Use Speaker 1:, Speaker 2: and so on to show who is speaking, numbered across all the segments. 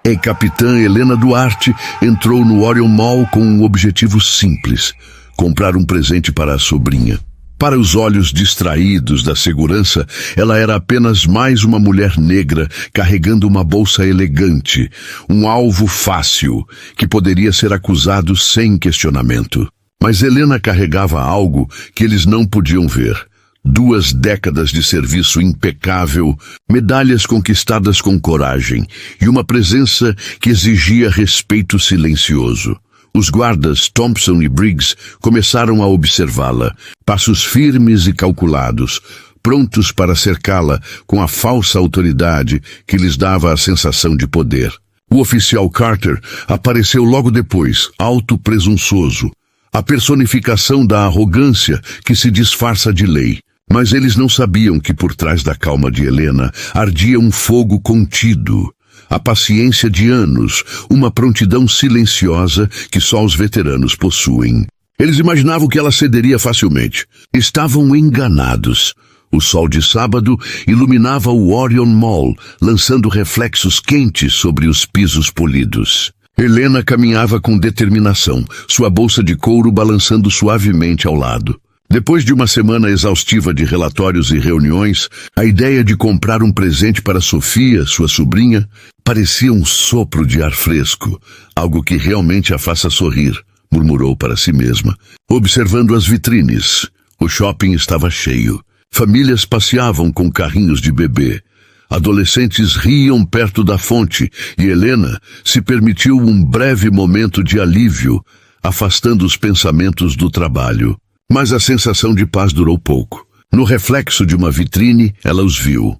Speaker 1: A capitã Helena Duarte entrou no Orion Mall com um objetivo simples: comprar um presente para a sobrinha. Para os olhos distraídos da segurança, ela era apenas mais uma mulher negra carregando uma bolsa elegante, um alvo fácil, que poderia ser acusado sem questionamento. Mas Helena carregava algo que eles não podiam ver: 2 décadas de serviço impecável, medalhas conquistadas com coragem e uma presença que exigia respeito silencioso. Os guardas Thompson e Briggs começaram a observá-la, passos firmes e calculados, prontos para cercá-la com a falsa autoridade que lhes dava a sensação de poder. O oficial Carter apareceu logo depois, alto, presunçoso, a personificação da arrogância que se disfarça de lei. Mas eles não sabiam que por trás da calma de Helena ardia um fogo contido, a paciência de anos, uma prontidão silenciosa que só os veteranos possuem. Eles imaginavam que ela cederia facilmente. Estavam enganados. O sol de sábado iluminava o Orion Mall, lançando reflexos quentes sobre os pisos polidos. Helena caminhava com determinação, sua bolsa de couro balançando suavemente ao lado. Depois de uma semana exaustiva de relatórios e reuniões, a ideia de comprar um presente para Sofia, sua sobrinha, parecia um sopro de ar fresco, algo que realmente a faça sorrir, murmurou para si mesma, observando as vitrines. O shopping estava cheio. Famílias passeavam com carrinhos de bebê. Adolescentes riam perto da fonte e Helena se permitiu um breve momento de alívio, afastando os pensamentos do trabalho. Mas a sensação de paz durou pouco. No reflexo de uma vitrine, ela os viu.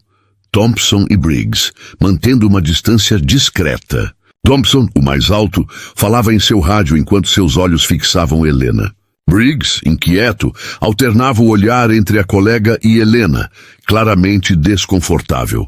Speaker 1: Thompson e Briggs, mantendo uma distância discreta. Thompson, o mais alto, falava em seu rádio enquanto seus olhos fixavam Helena. Briggs, inquieto, alternava o olhar entre a colega e Helena, claramente desconfortável.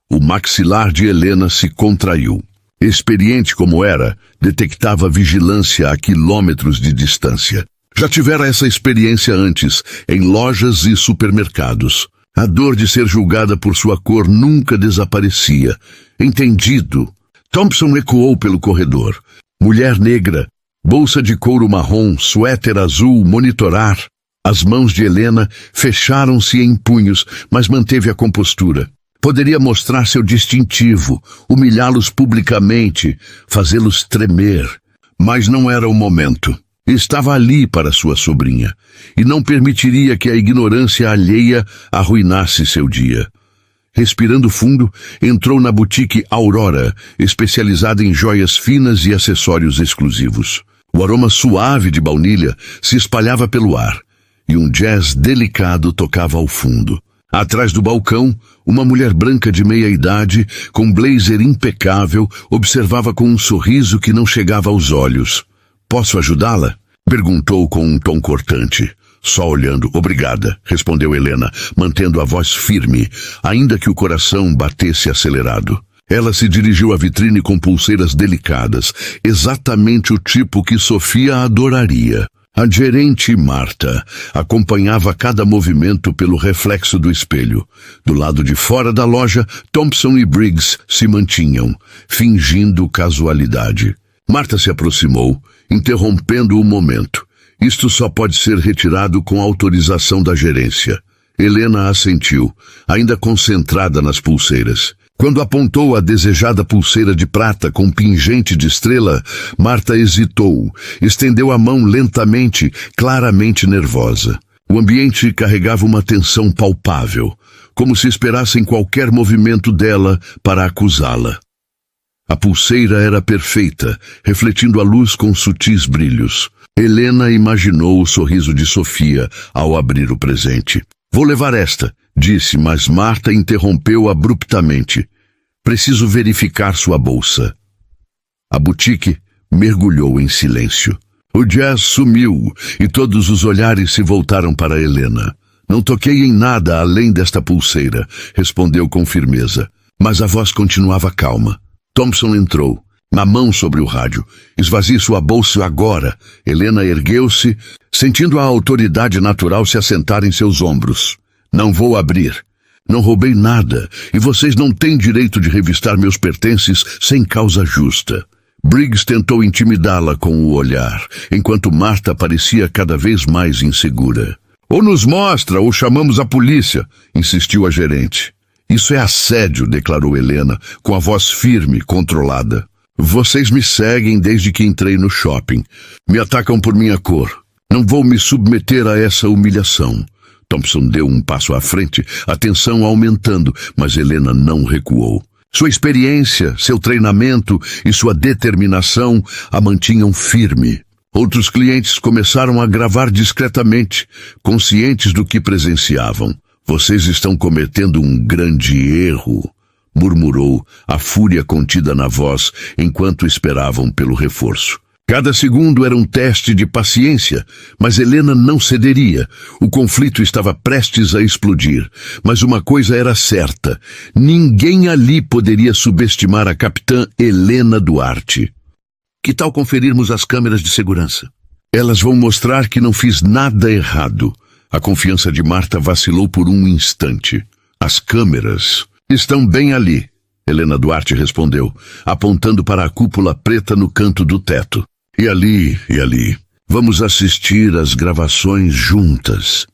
Speaker 1: O maxilar de Helena se contraiu. Experiente como era, detectava vigilância a quilômetros de distância. Já tivera essa experiência antes, em lojas e supermercados. A dor de ser julgada por sua cor nunca desaparecia. Entendido. Thompson ecoou pelo corredor. Mulher negra, bolsa de couro marrom, suéter azul, monitorar. As mãos de Helena fecharam-se em punhos, mas manteve a compostura. Poderia mostrar seu distintivo, humilhá-los publicamente, fazê-los tremer. Mas não era o momento. Estava ali para sua sobrinha, e não permitiria que a ignorância alheia arruinasse seu dia. Respirando fundo, entrou na boutique Aurora, especializada em joias finas e acessórios exclusivos. O aroma suave de baunilha se espalhava pelo ar, e um jazz delicado tocava ao fundo. Atrás do balcão, uma mulher branca de meia-idade, com blazer impecável, observava com um sorriso que não chegava aos olhos. "Posso ajudá-la?" perguntou com um tom cortante. Só olhando. "Obrigada", respondeu Helena, mantendo a voz firme, ainda que o coração batesse acelerado. Ela se dirigiu à vitrine com pulseiras delicadas, exatamente o tipo que Sofia adoraria. A gerente Marta acompanhava cada movimento pelo reflexo do espelho. Do lado de fora da loja, Thompson e Briggs se mantinham, fingindo casualidade. Marta se aproximou, interrompendo o momento. "Isto só pode ser retirado com autorização da gerência." Helena assentiu, ainda concentrada nas pulseiras. Quando apontou a desejada pulseira de prata com pingente de estrela, Marta hesitou, estendeu a mão lentamente, claramente nervosa. O ambiente carregava uma tensão palpável, como se esperassem qualquer movimento dela para acusá-la. A pulseira era perfeita, refletindo a luz com sutis brilhos. Helena imaginou o sorriso de Sofia ao abrir o presente. "Vou levar esta", disse, mas Marta interrompeu abruptamente. "Preciso verificar sua bolsa." A boutique mergulhou em silêncio. O jazz sumiu e todos os olhares se voltaram para Helena. "Não toquei em nada além desta pulseira", respondeu com firmeza, mas a voz continuava calma. Thompson entrou, na mão sobre o rádio. "Esvazie sua bolsa agora." Helena ergueu-se, sentindo a autoridade natural se assentar em seus ombros. "Não vou abrir." Não roubei nada, e vocês não têm direito de revistar meus pertences sem causa justa. Briggs tentou intimidá-la com o olhar, enquanto Marta parecia cada vez mais insegura. Ou nos mostra, ou chamamos a polícia, insistiu a gerente. Isso é assédio, declarou Helena, com a voz firme e controlada. Vocês me seguem desde que entrei no shopping. Me atacam por minha cor. Não vou me submeter a essa humilhação. Thompson deu um passo à frente, a tensão aumentando, mas Helena não recuou. Sua experiência, seu treinamento e sua determinação a mantinham firme. Outros clientes começaram a gravar discretamente, conscientes do que presenciavam. Vocês estão cometendo um grande erro, murmurou, a fúria contida na voz, enquanto esperavam pelo reforço. Cada segundo era um teste de paciência, mas Helena não cederia. O conflito estava prestes a explodir, mas uma coisa era certa: ninguém ali poderia subestimar a capitã Helena Duarte. Que tal conferirmos as câmeras de segurança? Elas vão mostrar que não fiz nada errado. A confiança de Marta vacilou por um instante. As câmeras estão bem ali, Helena Duarte respondeu, apontando para a cúpula preta no canto do teto. E ali. Vamos assistir às gravações juntas.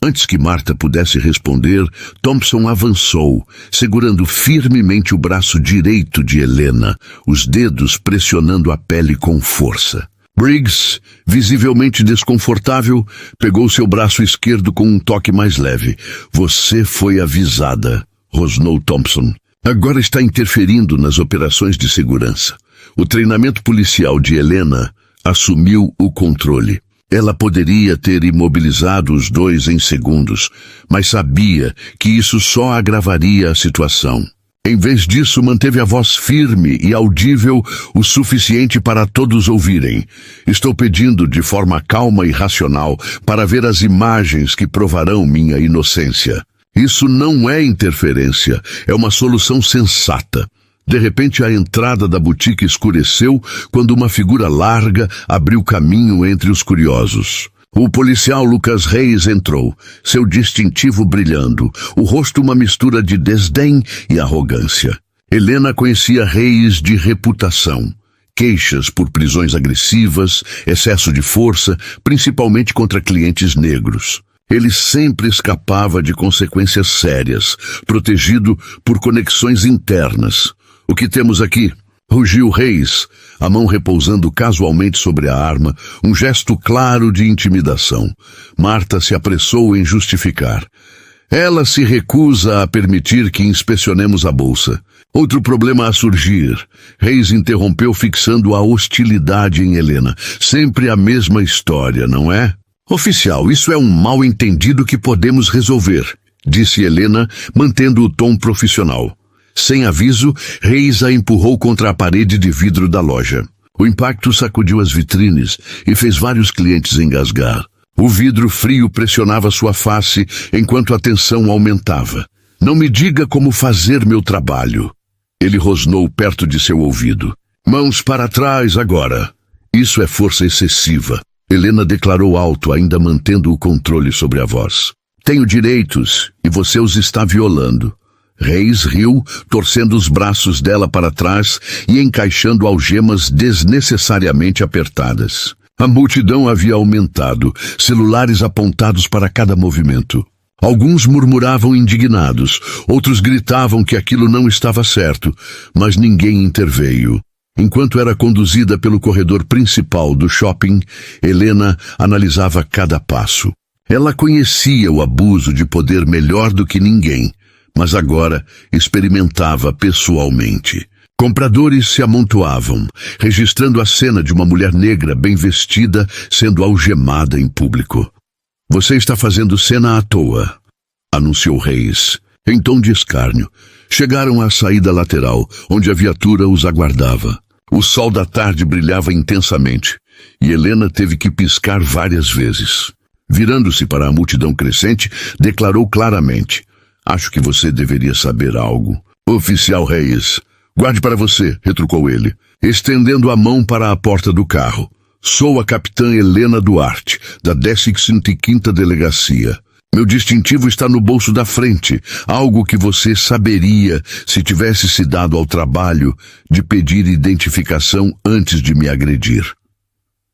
Speaker 1: Antes que Marta pudesse responder, Thompson avançou, segurando firmemente o braço direito de Helena, os dedos pressionando a pele com força. Briggs, visivelmente desconfortável, pegou seu braço esquerdo com um toque mais leve. Você foi avisada, rosnou Thompson. Agora está interferindo nas operações de segurança. O treinamento policial de Helena assumiu o controle. Ela poderia ter imobilizado os dois em segundos, mas sabia que isso só agravaria a situação. Em vez disso, manteve a voz firme e audível o suficiente para todos ouvirem. Estou pedindo de forma calma e racional para ver as imagens que provarão minha inocência. Isso não é interferência, é uma solução sensata. De repente, a entrada da boutique escureceu quando uma figura larga abriu caminho entre os curiosos. O policial Lucas Reis entrou, seu distintivo brilhando, o rosto uma mistura de desdém e arrogância. Helena conhecia Reis de reputação. Queixas por prisões agressivas, excesso de força, principalmente contra clientes negros. Ele sempre escapava de consequências sérias, protegido por conexões internas. O que temos aqui? Rugiu Reis, a mão repousando casualmente sobre a arma, um gesto claro de intimidação. Marta se apressou em justificar. Ela se recusa a permitir que inspecionemos a bolsa. Outro problema a surgir. Reis interrompeu, fixando a hostilidade em Helena. Sempre a mesma história, não é? Oficial, isso é um mal-entendido que podemos resolver, disse Helena, mantendo o tom profissional. Sem aviso, Reis a empurrou contra a parede de vidro da loja. O impacto sacudiu as vitrines e fez vários clientes engasgar. O vidro frio pressionava sua face enquanto a tensão aumentava. Não me diga como fazer meu trabalho. Ele rosnou perto de seu ouvido. Mãos para trás agora. Isso é força excessiva. Helena declarou alto, ainda mantendo o controle sobre a voz. Tenho direitos e você os está violando. Reis riu, torcendo os braços dela para trás e encaixando algemas desnecessariamente apertadas. A multidão havia aumentado, celulares apontados para cada movimento. Alguns murmuravam indignados, outros gritavam que aquilo não estava certo, mas ninguém interveio. Enquanto era conduzida pelo corredor principal do shopping, Helena analisava cada passo. Ela conhecia o abuso de poder melhor do que ninguém, mas agora experimentava pessoalmente. Compradores se amontoavam, registrando a cena de uma mulher negra bem vestida sendo algemada em público. Você está fazendo cena à toa, anunciou Reis, em tom de escárnio. Chegaram à saída lateral, onde a viatura os aguardava. O sol da tarde brilhava intensamente, e Helena teve que piscar várias vezes. Virando-se para a multidão crescente, declarou claramente: acho que você deveria saber algo. Oficial Reis. Guarde para você, retrucou ele, estendendo a mão para a porta do carro. Sou a capitã Helena Duarte, da 15ª Delegacia. Meu distintivo está no bolso da frente, algo que você saberia se tivesse se dado ao trabalho de pedir identificação antes de me agredir.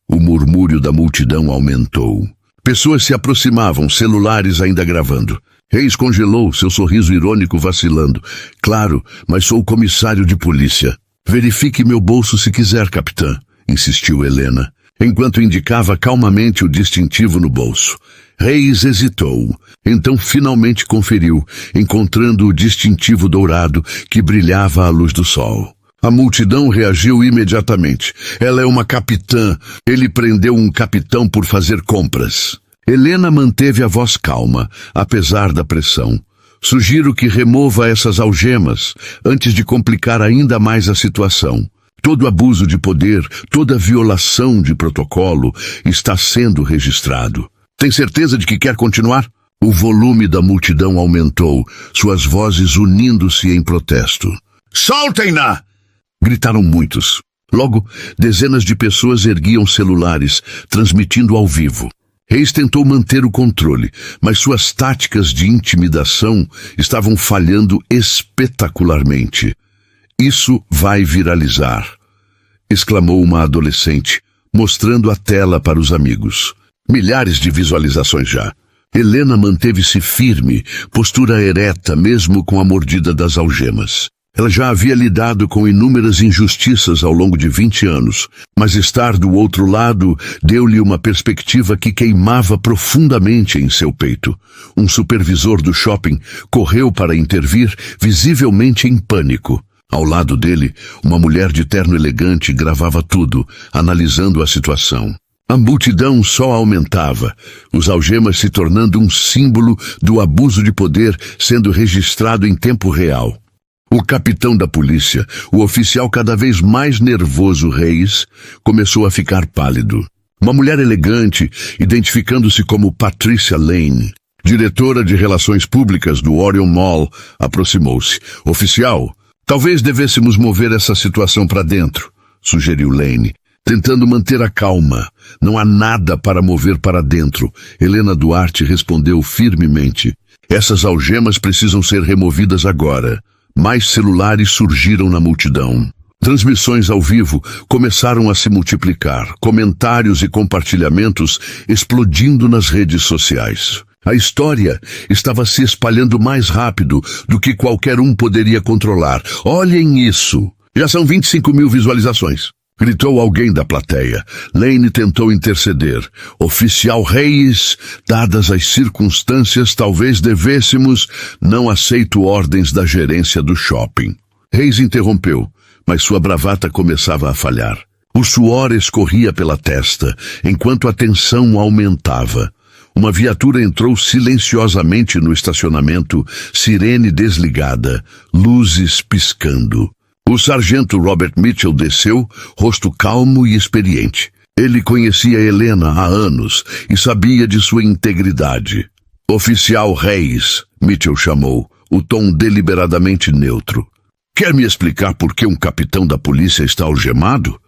Speaker 1: O murmúrio da multidão aumentou. Pessoas se aproximavam, celulares ainda gravando. Reis congelou, seu sorriso irônico vacilando. Claro, mas sou o comissário de polícia. Verifique meu bolso se quiser, capitã, insistiu Helena, enquanto indicava calmamente o distintivo no bolso. Reis hesitou, então finalmente conferiu, encontrando o distintivo dourado que brilhava à luz do sol. A multidão reagiu imediatamente. Ela é uma capitã. Ele prendeu um capitão por fazer compras. Helena manteve a voz calma, apesar da pressão. Sugiro que remova essas algemas antes de complicar ainda mais a situação. Todo abuso de poder, toda violação de protocolo está sendo registrado. Tem certeza de que quer continuar? O volume da multidão aumentou, suas vozes unindo-se em protesto. Soltem-na! Gritaram muitos. Logo, dezenas de pessoas erguiam celulares, transmitindo ao vivo. Reis tentou manter o controle, mas suas táticas de intimidação estavam falhando espetacularmente. Isso vai viralizar, exclamou uma adolescente, mostrando a tela para os amigos. Milhares de visualizações já. Helena manteve-se firme, postura ereta mesmo com a mordida das algemas. Ela já havia lidado com inúmeras injustiças ao longo de 20 anos, mas estar do outro lado deu-lhe uma perspectiva que queimava profundamente em seu peito. Um supervisor do shopping correu para intervir, visivelmente em pânico. Ao lado dele, uma mulher de terno elegante gravava tudo, analisando a situação. A multidão só aumentava, os algemas se tornando um símbolo do abuso de poder sendo registrado em tempo real. O capitão da polícia, o oficial cada vez mais nervoso Reis, começou a ficar pálido. Uma mulher elegante, identificando-se como Patricia Lane, diretora de relações públicas do Orion Mall, aproximou-se. Oficial, talvez devêssemos mover essa situação para dentro, sugeriu Lane, tentando manter a calma. Não há nada para mover para dentro. Helena Duarte respondeu firmemente. Essas algemas precisam ser removidas agora. Mais celulares surgiram na multidão. Transmissões ao vivo começaram a se multiplicar, comentários e compartilhamentos explodindo nas redes sociais. A história estava se espalhando mais rápido do que qualquer um poderia controlar. Olhem isso! Já são 25 mil visualizações. Gritou alguém da plateia. Lane tentou interceder. Oficial Reis, dadas as circunstâncias, talvez devêssemos... Não aceito ordens da gerência do shopping. Reis interrompeu, mas sua bravata começava a falhar. O suor escorria pela testa, enquanto a tensão aumentava. Uma viatura entrou silenciosamente no estacionamento, sirene desligada, luzes piscando. O sargento Robert Mitchell desceu, rosto calmo e experiente. Ele conhecia Helena há anos e sabia de sua integridade. Oficial Reis, Mitchell chamou, o tom deliberadamente neutro. Quer me explicar por que um capitão da polícia está algemado?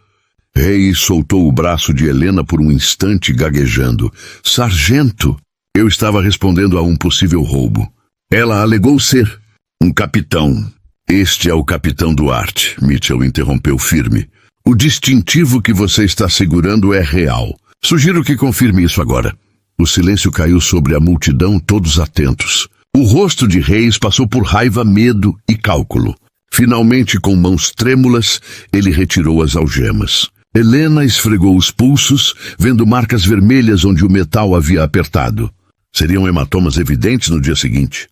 Speaker 1: Reis soltou o braço de Helena por um instante, gaguejando. Sargento! Eu estava respondendo a um possível roubo. Ela alegou ser um capitão. Este é o capitão Duarte, Mitchell interrompeu firme. O distintivo que você está segurando é real. Sugiro que confirme isso agora. O silêncio caiu sobre a multidão, todos atentos. O rosto de Reis passou por raiva, medo e cálculo. Finalmente, com mãos trêmulas, ele retirou as algemas. Helena esfregou os pulsos, vendo marcas vermelhas onde o metal havia apertado. Seriam hematomas evidentes no dia seguinte.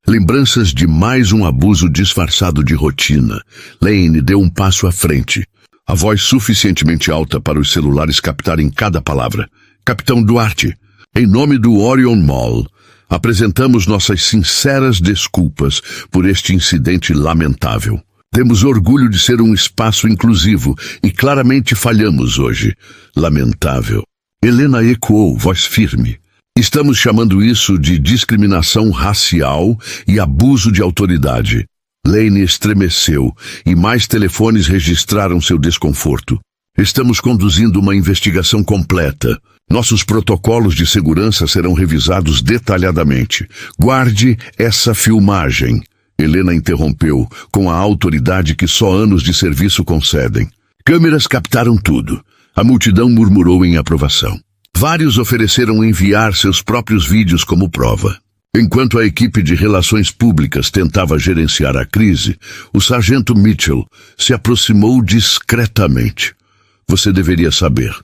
Speaker 1: Lembranças de mais um abuso disfarçado de rotina. Lane deu um passo à frente. A voz suficientemente alta para os celulares captarem cada palavra. Capitão Duarte, em nome do Orion Mall, apresentamos nossas sinceras desculpas por este incidente lamentável. Temos orgulho de ser um espaço inclusivo e claramente falhamos hoje. Lamentável. Helena ecoou, voz firme. Estamos chamando isso de discriminação racial e abuso de autoridade. Lane estremeceu e mais telefones registraram seu desconforto. Estamos conduzindo uma investigação completa. Nossos protocolos de segurança serão revisados detalhadamente. Guarde essa filmagem. Helena interrompeu, com a autoridade que só anos de serviço concedem. Câmeras captaram tudo. A multidão murmurou em aprovação. Vários ofereceram enviar seus próprios vídeos como prova. Enquanto a equipe de relações públicas tentava gerenciar a crise, o sargento Mitchell se aproximou discretamente. Você deveria saber,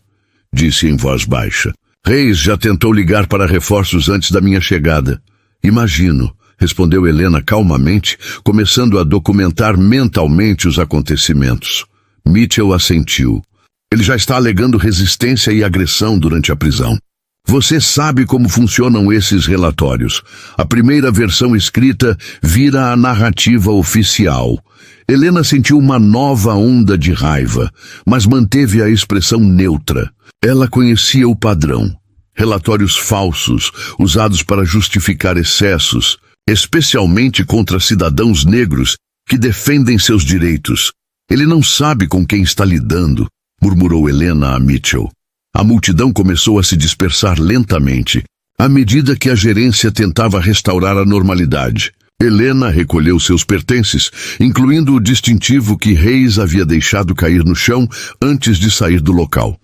Speaker 1: disse em voz baixa. Reis já tentou ligar para reforços antes da minha chegada. Imagino, respondeu Helena calmamente, começando a documentar mentalmente os acontecimentos. Mitchell assentiu. Ele já está alegando resistência e agressão durante a prisão. Você sabe como funcionam esses relatórios. A primeira versão escrita vira a narrativa oficial. Helena sentiu uma nova onda de raiva, mas manteve a expressão neutra. Ela conhecia o padrão. Relatórios falsos, usados para justificar excessos, especialmente contra cidadãos negros que defendem seus direitos. Ele não sabe com quem está lidando, murmurou Helena a Mitchell. A multidão começou a se dispersar lentamente, à medida que a gerência tentava restaurar a normalidade. Helena recolheu seus pertences, incluindo o distintivo que Reis havia deixado cair no chão antes de sair do local.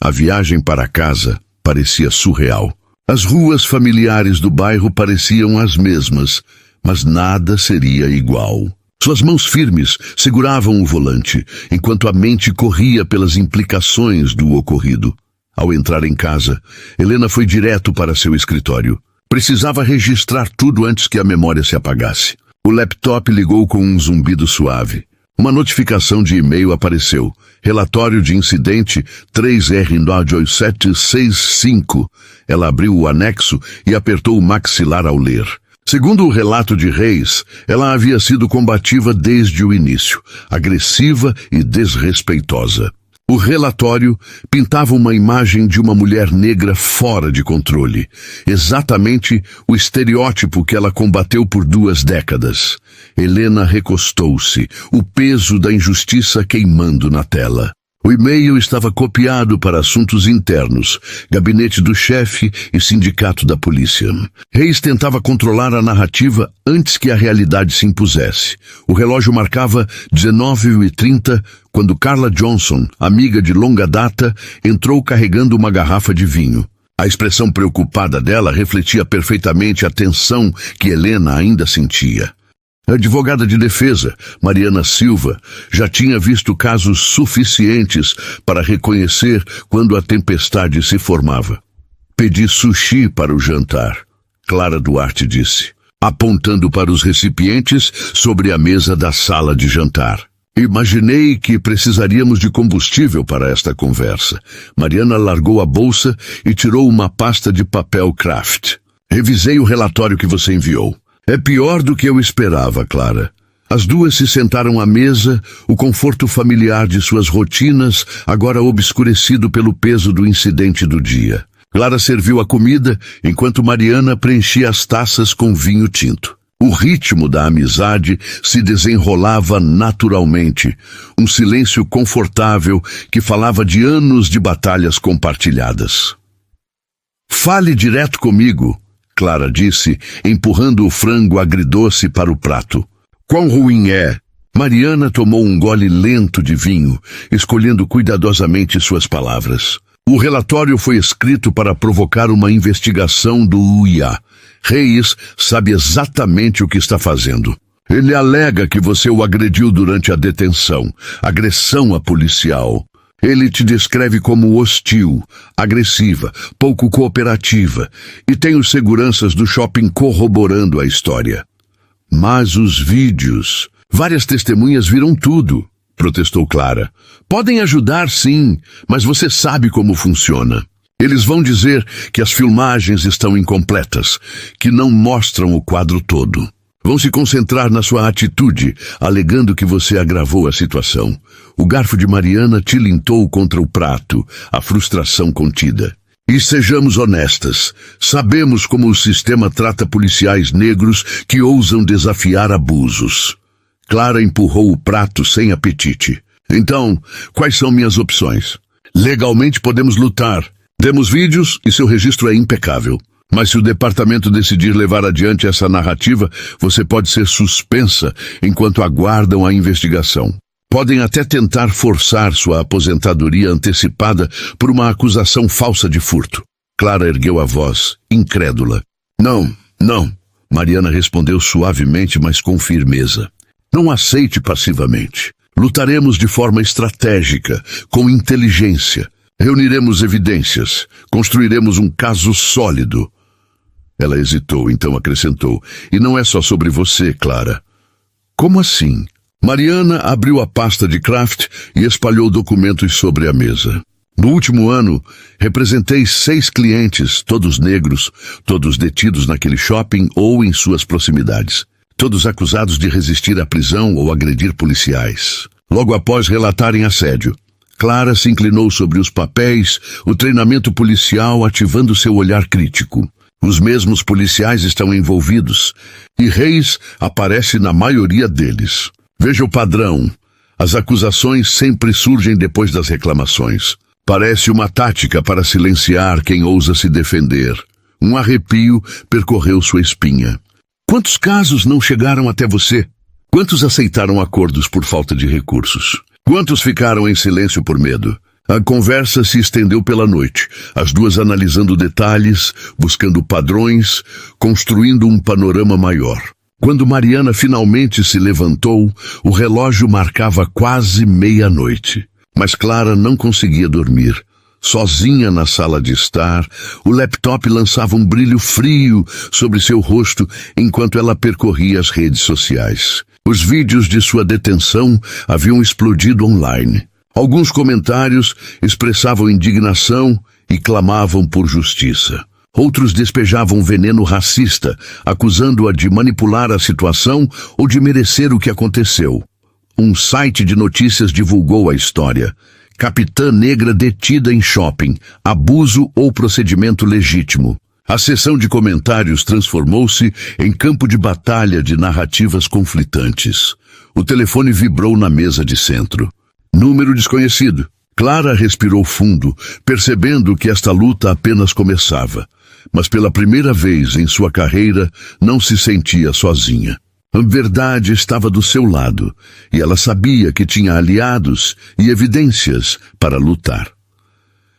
Speaker 1: A viagem para casa parecia surreal. As ruas familiares do bairro pareciam as mesmas, mas nada seria igual. Suas mãos firmes seguravam o volante, enquanto a mente corria pelas implicações do ocorrido. Ao entrar em casa, Helena foi direto para seu escritório. Precisava registrar tudo antes que a memória se apagasse. O laptop ligou com um zumbido suave. Uma notificação de e-mail apareceu. Relatório de incidente 3R98765. Ela abriu o anexo e apertou o maxilar ao ler. Segundo o relato de Reis, ela havia sido combativa desde o início, agressiva e desrespeitosa. O relatório pintava uma imagem de uma mulher negra fora de controle, exatamente o estereótipo que ela combateu por 2 décadas. Helena recostou-se, o peso da injustiça queimando na tela. O e-mail estava copiado para assuntos internos, gabinete do chefe e sindicato da polícia. Reis tentava controlar a narrativa antes que a realidade se impusesse. O relógio marcava 19h30 quando Carla Johnson, amiga de longa data, entrou carregando uma garrafa de vinho. A expressão preocupada dela refletia perfeitamente a tensão que Helena ainda sentia. A advogada de defesa, Mariana Silva, já tinha visto casos suficientes para reconhecer quando a tempestade se formava. Pedi sushi para o jantar, Clara Duarte disse, apontando para os recipientes sobre a mesa da sala de jantar. Imaginei que precisaríamos de combustível para esta conversa. Mariana largou a bolsa e tirou uma pasta de papel craft. Revisei o relatório que você enviou. É pior do que eu esperava, Clara. As duas se sentaram à mesa, o conforto familiar de suas rotinas, agora obscurecido pelo peso do incidente do dia. Clara serviu a comida, enquanto Mariana preenchia as taças com vinho tinto. O ritmo da amizade se desenrolava naturalmente, um silêncio confortável que falava de anos de batalhas compartilhadas. Fale direto comigo, Clara disse, empurrando o frango agridoce para o prato. Quão ruim é? Mariana tomou um gole lento de vinho, escolhendo cuidadosamente suas palavras. O relatório foi escrito para provocar uma investigação do UIA. Reis sabe exatamente o que está fazendo. Ele alega que você o agrediu durante a detenção, agressão a policial. Ele te descreve como hostil, agressiva, pouco cooperativa, e tem os seguranças do shopping corroborando a história. Mas os vídeos... Várias testemunhas viram tudo, protestou Clara. Podem ajudar, sim, mas você sabe como funciona. Eles vão dizer que as filmagens estão incompletas, que não mostram o quadro todo. Vão se concentrar na sua atitude, alegando que você agravou a situação. O garfo de Mariana tilintou contra o prato, a frustração contida. E sejamos honestas, sabemos como o sistema trata policiais negros que ousam desafiar abusos. Clara empurrou o prato sem apetite. Então, quais são minhas opções? Legalmente podemos lutar, Temos vídeos e seu registro é impecável. Mas se o departamento decidir levar adiante essa narrativa, você pode ser suspensa enquanto aguardam a investigação. Podem até tentar forçar sua aposentadoria antecipada por uma acusação falsa de furto. Clara ergueu a voz, incrédula. Não. Mariana respondeu suavemente, mas com firmeza. Não aceite passivamente. Lutaremos de forma estratégica, com inteligência. Reuniremos evidências. Construiremos um caso sólido. Ela hesitou, então acrescentou. E não é só sobre você, Clara. Como assim? Mariana abriu a pasta de Kraft e espalhou documentos sobre a mesa. No último ano, representei 6 clientes, todos negros, todos detidos naquele shopping ou em suas proximidades. Todos acusados de resistir à prisão ou agredir policiais. Logo após relatarem assédio, Clara se inclinou sobre os papéis, o treinamento policial ativando seu olhar crítico. Os mesmos policiais estão envolvidos, e Reis aparece na maioria deles. Veja o padrão. As acusações sempre surgem depois das reclamações. Parece uma tática para silenciar quem ousa se defender. Um arrepio percorreu sua espinha. Quantos casos não chegaram até você? Quantos aceitaram acordos por falta de recursos? Quantos ficaram em silêncio por medo? A conversa se estendeu pela noite, as duas analisando detalhes, buscando padrões, construindo um panorama maior. Quando Mariana finalmente se levantou, o relógio marcava quase meia-noite. Mas Clara não conseguia dormir. Sozinha na sala de estar, o laptop lançava um brilho frio sobre seu rosto enquanto ela percorria as redes sociais. Os vídeos de sua detenção haviam explodido online. Alguns comentários expressavam indignação e clamavam por justiça. Outros despejavam veneno racista, acusando-a de manipular a situação ou de merecer o que aconteceu. Um site de notícias divulgou a história. Capitã negra detida em shopping, abuso ou procedimento legítimo. A seção de comentários transformou-se em campo de batalha de narrativas conflitantes. O telefone vibrou na mesa de centro. Número desconhecido. Clara respirou fundo, percebendo que esta luta apenas começava. Mas pela primeira vez em sua carreira, não se sentia sozinha. A verdade estava do seu lado, e ela sabia que tinha aliados e evidências para lutar.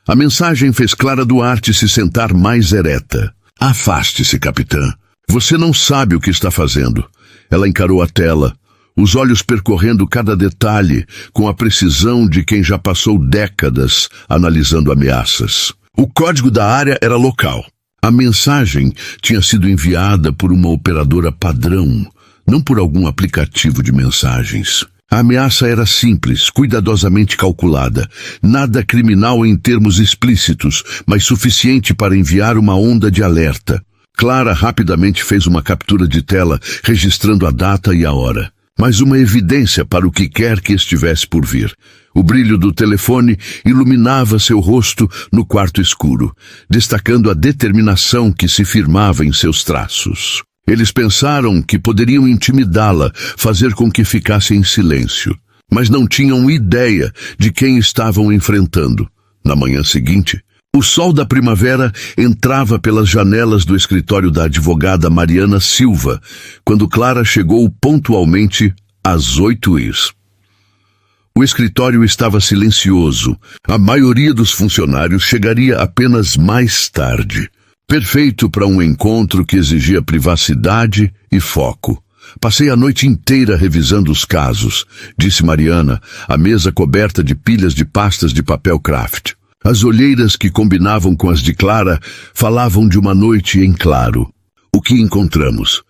Speaker 1: A mensagem fez Clara Duarte se sentar mais ereta. Afaste-se, capitã. Você não sabe o que está fazendo. Ela encarou a tela, os olhos percorrendo cada detalhe com a precisão de quem já passou décadas analisando ameaças. O código da área era local. A mensagem tinha sido enviada por uma operadora padrão, não por algum aplicativo de mensagens. A ameaça era simples, cuidadosamente calculada, nada criminal em termos explícitos, mas suficiente para enviar uma onda de alerta. Clara rapidamente fez uma captura de tela, registrando a data e a hora. Mais uma evidência para o que quer que estivesse por vir. O brilho do telefone iluminava seu rosto no quarto escuro, destacando a determinação que se firmava em seus traços. Eles pensaram que poderiam intimidá-la, fazer com que ficasse em silêncio, mas não tinham ideia de quem estavam enfrentando. Na manhã seguinte, o sol da primavera entrava pelas janelas do escritório da advogada Mariana Silva, quando Clara chegou pontualmente às 8h. O escritório estava silencioso. A maioria dos funcionários chegaria apenas mais tarde. Perfeito para um encontro que exigia privacidade e foco. Passei a noite inteira revisando os casos, disse Mariana, a mesa coberta de pilhas de pastas de papel Kraft. As olheiras que combinavam com as de Clara falavam de uma noite em claro. O que encontramos?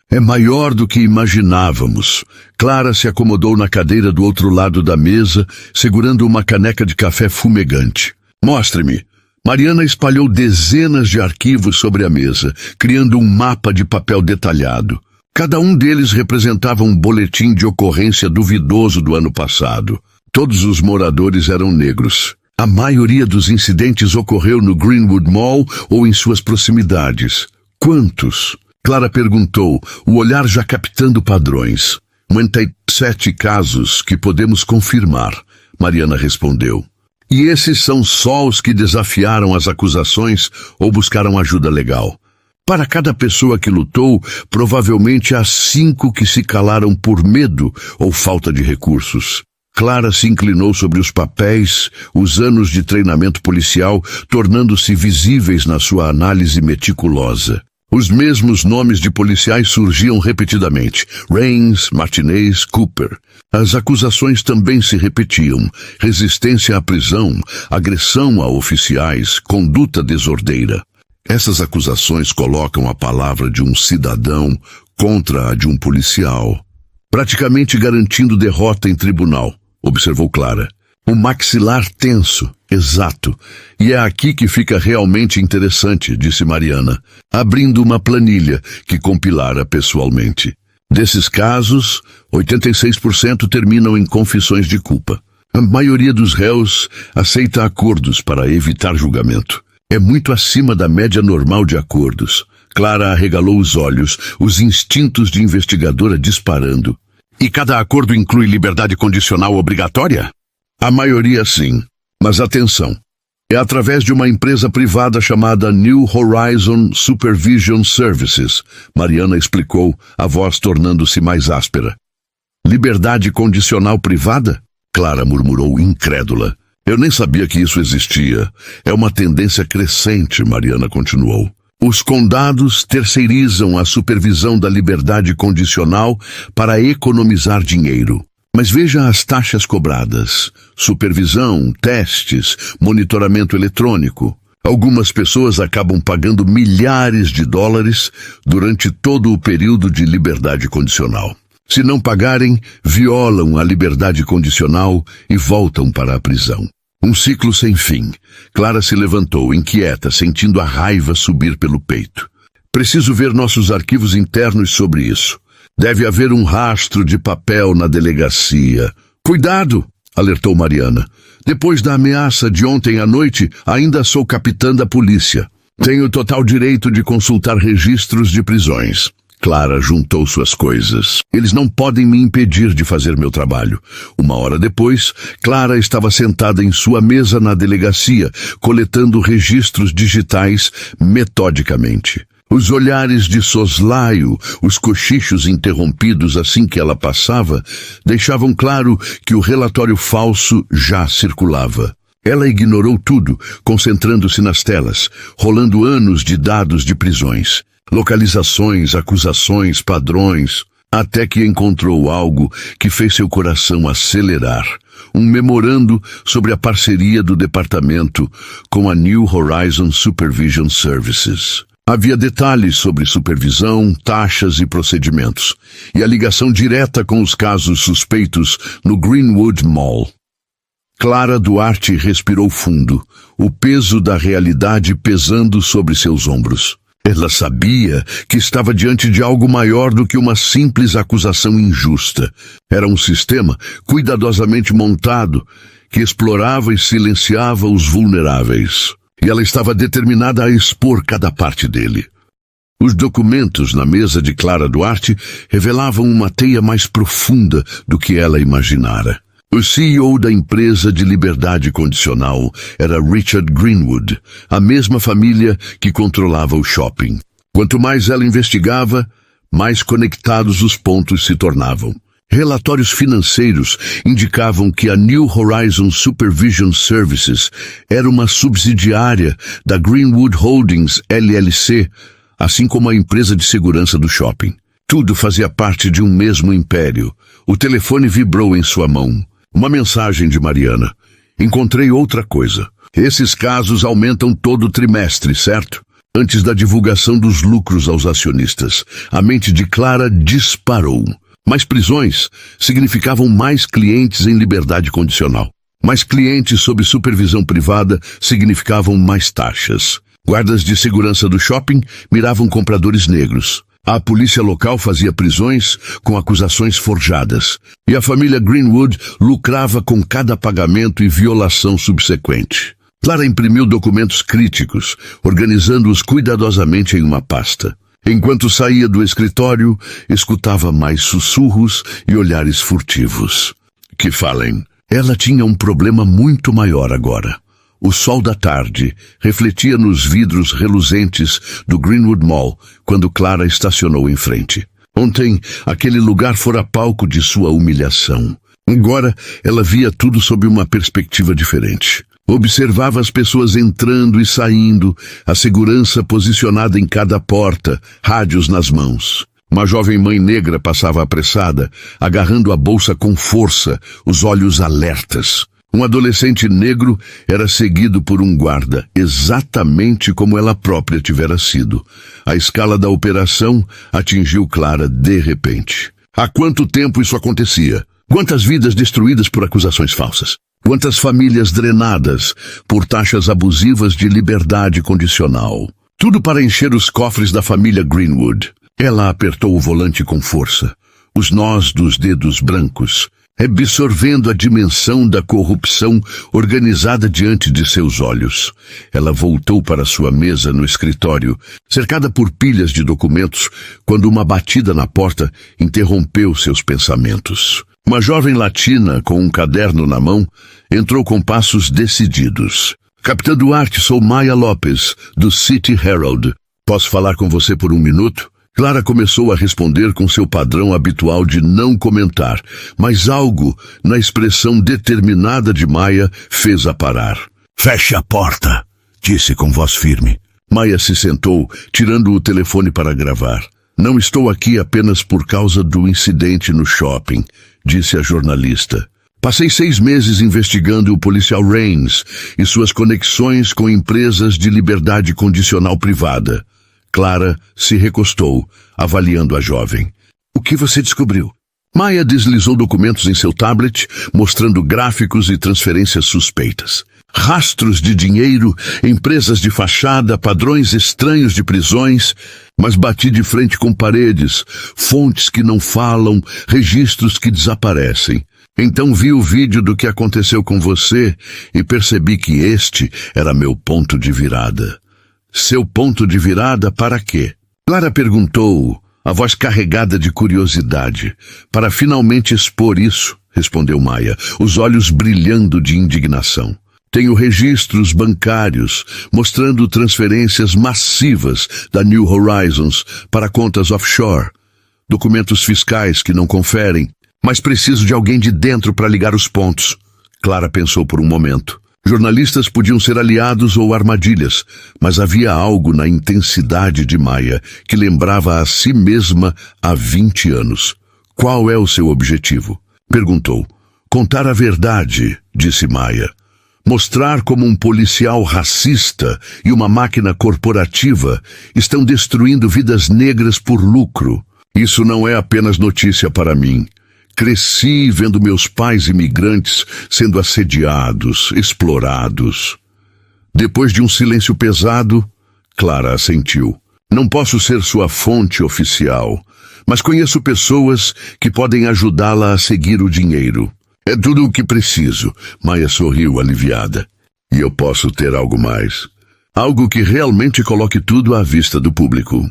Speaker 1: É maior do que imaginávamos. Clara se acomodou na cadeira do outro lado da mesa, segurando uma caneca de café fumegante. Mostre-me. Mariana espalhou dezenas de arquivos sobre a mesa, criando um mapa de papel detalhado. Cada um deles representava um boletim de ocorrência duvidoso do ano passado. Todos os moradores eram negros. A maioria dos incidentes ocorreu no Greenwood Mall ou em suas proximidades. Quantos? Clara perguntou, o olhar já captando padrões. 57 casos que podemos confirmar, Mariana respondeu. E esses são só os que desafiaram as acusações ou buscaram ajuda legal. Para cada pessoa que lutou, provavelmente há 5 que se calaram por medo ou falta de recursos. Clara se inclinou sobre os papéis, os anos de treinamento policial, tornando-se visíveis na sua análise meticulosa. Os mesmos nomes de policiais surgiam repetidamente: Rains, Martinez, Cooper. As acusações também se repetiam: resistência à prisão, agressão a oficiais, conduta desordeira. Essas acusações colocam a palavra de um cidadão contra a de um policial, praticamente garantindo derrota em tribunal, observou Clara. Um maxilar tenso, exato. E é aqui que fica realmente interessante, disse Mariana, abrindo uma planilha que compilara pessoalmente. Desses casos, 86% terminam em confissões de culpa. A maioria dos réus aceita acordos para evitar julgamento. É muito acima da média normal de acordos. Clara arregalou os olhos, os instintos de investigadora disparando. E cada acordo inclui liberdade condicional obrigatória? A maioria sim. Mas atenção. É através de uma empresa privada chamada New Horizon Supervision Services, Mariana explicou, a voz tornando-se mais áspera. Liberdade condicional privada? Clara murmurou incrédula. Eu nem sabia que isso existia. É uma tendência crescente, Mariana continuou. Os condados terceirizam a supervisão da liberdade condicional para economizar dinheiro. Mas veja as taxas cobradas: supervisão, testes, monitoramento eletrônico. Algumas pessoas acabam pagando milhares de dólares durante todo o período de liberdade condicional. Se não pagarem, violam a liberdade condicional e voltam para a prisão. Um ciclo sem fim. Clara se levantou, inquieta, sentindo a raiva subir pelo peito. Preciso ver nossos arquivos internos sobre isso. Deve haver um rastro de papel na delegacia. Cuidado! Alertou Mariana. Depois da ameaça de ontem à noite, ainda sou capitã da polícia. Tenho total direito de consultar registros de prisões. Clara juntou suas coisas. Eles não podem me impedir de fazer meu trabalho. Uma hora depois, Clara estava sentada em sua mesa na delegacia, coletando registros digitais metodicamente. Os olhares de soslaio, os cochichos interrompidos assim que ela passava, deixavam claro que o relatório falso já circulava. Ela ignorou tudo, concentrando-se nas telas, rolando anos de dados de prisões. Localizações, acusações, padrões, até que encontrou algo que fez seu coração acelerar. Um memorando sobre a parceria do departamento com a New Horizon Supervision Services. Havia detalhes sobre supervisão, taxas e procedimentos, e a ligação direta com os casos suspeitos no Greenwood Mall. Clara Duarte respirou fundo, o peso da realidade pesando sobre seus ombros. Ela sabia que estava diante de algo maior do que uma simples acusação injusta. Era um sistema cuidadosamente montado que explorava e silenciava os vulneráveis. E ela estava determinada a expor cada parte dele. Os documentos na mesa de Clara Duarte revelavam uma teia mais profunda do que ela imaginara. O CEO da empresa de liberdade condicional era Richard Greenwood, a mesma família que controlava o shopping. Quanto mais ela investigava, mais conectados os pontos se tornavam. Relatórios financeiros indicavam que a New Horizon Supervision Services era uma subsidiária da Greenwood Holdings LLC, assim como a empresa de segurança do shopping. Tudo fazia parte de um mesmo império. O telefone vibrou em sua mão. Uma mensagem de Mariana. Encontrei outra coisa. Esses casos aumentam todo trimestre, certo? Antes da divulgação dos lucros aos acionistas, a mente de Clara disparou. Mais prisões significavam mais clientes em liberdade condicional. Mais clientes sob supervisão privada significavam mais taxas. Guardas de segurança do shopping miravam compradores negros. A polícia local fazia prisões com acusações forjadas. E a família Greenwood lucrava com cada pagamento e violação subsequente. Clara imprimiu documentos críticos, organizando-os cuidadosamente em uma pasta. Enquanto saía do escritório, escutava mais sussurros e olhares furtivos. Que falem, Ela tinha um problema muito maior agora. O sol da tarde refletia nos vidros reluzentes do Greenwood Mall quando Clara estacionou em frente. Ontem, aquele lugar fora palco de sua humilhação. Agora, ela via tudo sob uma perspectiva diferente. Observava as pessoas entrando e saindo, a segurança posicionada em cada porta, rádios nas mãos. Uma jovem mãe negra passava apressada, agarrando a bolsa com força, os olhos alertas. Um adolescente negro era seguido por um guarda, exatamente como ela própria tivera sido. A escala da operação atingiu Clara de repente. Há quanto tempo isso acontecia? Quantas vidas destruídas por acusações falsas? Quantas famílias drenadas por taxas abusivas de liberdade condicional? Tudo para encher os cofres da família Greenwood. Ela apertou o volante com força, os nós dos dedos brancos, absorvendo a dimensão da corrupção organizada diante de seus olhos. Ela voltou para sua mesa no escritório, cercada por pilhas de documentos, quando uma batida na porta interrompeu seus pensamentos. Uma jovem latina, com um caderno na mão, entrou com passos decididos. Capitã Duarte, sou Maya Lopes, do City Herald. Posso falar com você por um minuto? Clara começou a responder com seu padrão habitual de não comentar, mas algo na expressão determinada de Maya fez-a parar.
Speaker 2: Feche a porta, disse com voz firme.
Speaker 1: Maya se sentou, tirando o telefone para gravar. Não estou aqui apenas por causa do incidente no shopping, disse a jornalista. Passei 6 meses investigando o policial Rains e suas conexões com empresas de liberdade condicional privada. Clara se recostou, avaliando a jovem. O que você descobriu? Maya deslizou documentos em seu tablet, mostrando gráficos e transferências suspeitas. Rastros de dinheiro, empresas de fachada, padrões estranhos de prisões, mas bati de frente com paredes, fontes que não falam, registros que desaparecem. Então vi o vídeo do que aconteceu com você e percebi que este era meu ponto de virada. Seu ponto de virada para quê? Clara perguntou, a voz carregada de curiosidade. Para finalmente expor isso, respondeu Maya, os olhos brilhando de indignação. Tenho registros bancários mostrando transferências massivas da New Horizons para contas offshore. Documentos fiscais que não conferem, mas preciso de alguém de dentro para ligar os pontos. Clara pensou por um momento. Jornalistas podiam ser aliados ou armadilhas, mas havia algo na intensidade de Maya que lembrava a si mesma há 20 anos. Qual é o seu objetivo? Perguntou. Contar a verdade, disse Maya. Mostrar como um policial racista e uma máquina corporativa estão destruindo vidas negras por lucro. Isso não é apenas notícia para mim. Cresci vendo meus pais imigrantes sendo assediados, explorados. Depois de um silêncio pesado, Clara assentiu. Não posso ser sua fonte oficial, mas conheço pessoas que podem ajudá-la a seguir o dinheiro. É tudo o que preciso. Maya sorriu aliviada. E eu posso ter algo mais. Algo que realmente coloque tudo à vista do público.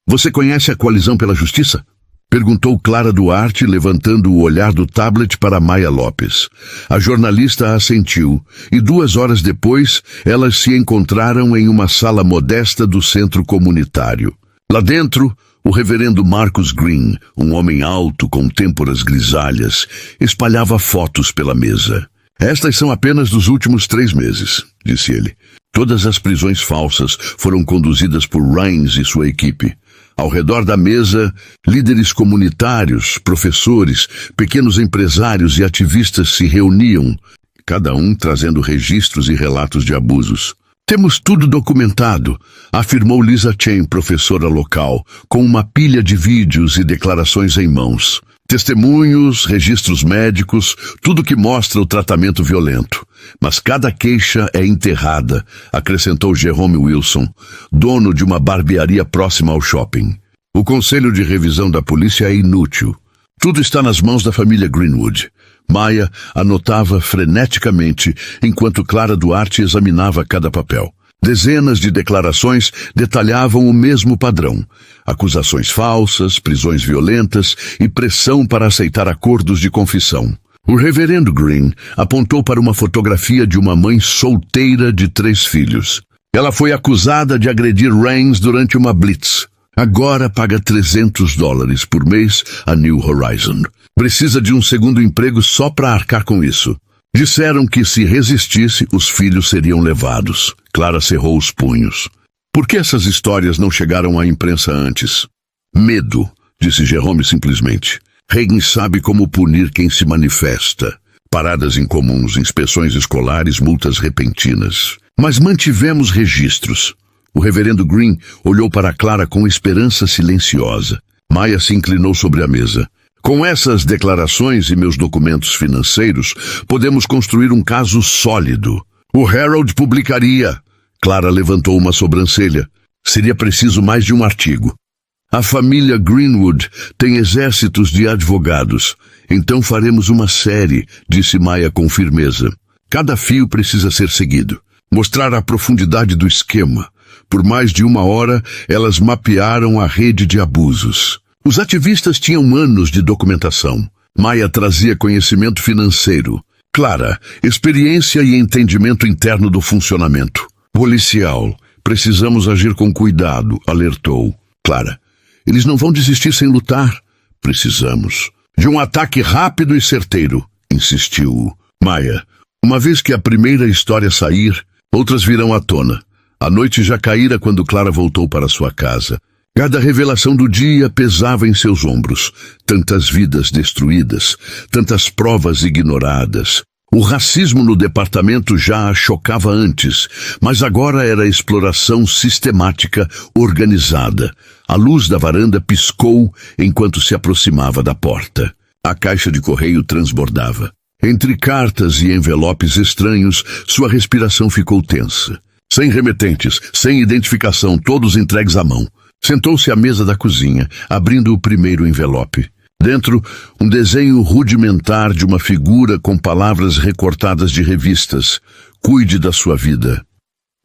Speaker 1: Você conhece a Coalizão pela Justiça? Perguntou Clara Duarte, levantando o olhar do tablet para Maya Lopes. A jornalista assentiu, e 2 horas depois, elas se encontraram em uma sala modesta do centro comunitário. Lá dentro, o reverendo Marcus Green, um homem alto com têmporas grisalhas, espalhava fotos pela mesa. Estas são apenas dos últimos 3 meses, disse ele. Todas as prisões falsas foram conduzidas por Rains e sua equipe. Ao redor da mesa, líderes comunitários, professores, pequenos empresários e ativistas se reuniam, cada um trazendo registros e relatos de abusos. Temos tudo documentado, afirmou Lisa Chen, professora local, com uma pilha de vídeos e declarações em mãos. Testemunhos, registros médicos, tudo que mostra o tratamento violento. Mas cada queixa é enterrada, acrescentou Jerome Wilson, dono de uma barbearia próxima ao shopping. O conselho de revisão da polícia é inútil. Tudo está nas mãos da família Greenwood. Maya anotava freneticamente, enquanto Clara Duarte examinava cada papel. Dezenas de declarações detalhavam o mesmo padrão. Acusações falsas, prisões violentas e pressão para aceitar acordos de confissão. O reverendo Green apontou para uma fotografia de uma mãe solteira de 3 filhos. Ela foi acusada de agredir Rains durante uma blitz. Agora paga $300 por mês a New Horizon. Precisa de um segundo emprego só para arcar com isso. Disseram que se resistisse, os filhos seriam levados. Clara cerrou os punhos. Por que essas histórias não chegaram à imprensa antes? Medo, disse Jerome simplesmente. Reagan sabe como punir quem se manifesta. Paradas incomuns, inspeções escolares, multas repentinas. Mas mantivemos registros. O reverendo Green olhou para Clara com esperança silenciosa. Maya se inclinou sobre a mesa. Com essas declarações e meus documentos financeiros, podemos construir um caso sólido. O Herald publicaria. Clara levantou uma sobrancelha. Seria preciso mais de um artigo. A família Greenwood tem exércitos de advogados. Então faremos uma série, disse Maya com firmeza. Cada fio precisa ser seguido. Mostrar a profundidade do esquema. Por mais de 1 hora, elas mapearam a rede de abusos. Os ativistas tinham anos de documentação. Maya trazia conhecimento financeiro. Clara, experiência e entendimento interno do funcionamento. Policial, precisamos agir com cuidado, alertou. Clara, eles não vão desistir sem lutar. Precisamos de um ataque rápido e certeiro, insistiu. Maya, uma vez que a primeira história sair, outras virão à tona. A noite já caíra quando Clara voltou para sua casa. Cada revelação do dia pesava em seus ombros. Tantas vidas destruídas, tantas provas ignoradas. O racismo no departamento já a chocava antes, mas agora era exploração sistemática, organizada. A luz da varanda piscou enquanto se aproximava da porta. A caixa de correio transbordava. Entre cartas e envelopes estranhos, sua respiração ficou tensa. Sem remetentes, sem identificação, todos entregues à mão. Sentou-se à mesa da cozinha, abrindo o primeiro envelope. Dentro, um desenho rudimentar de uma figura com palavras recortadas de revistas. Cuide da sua vida.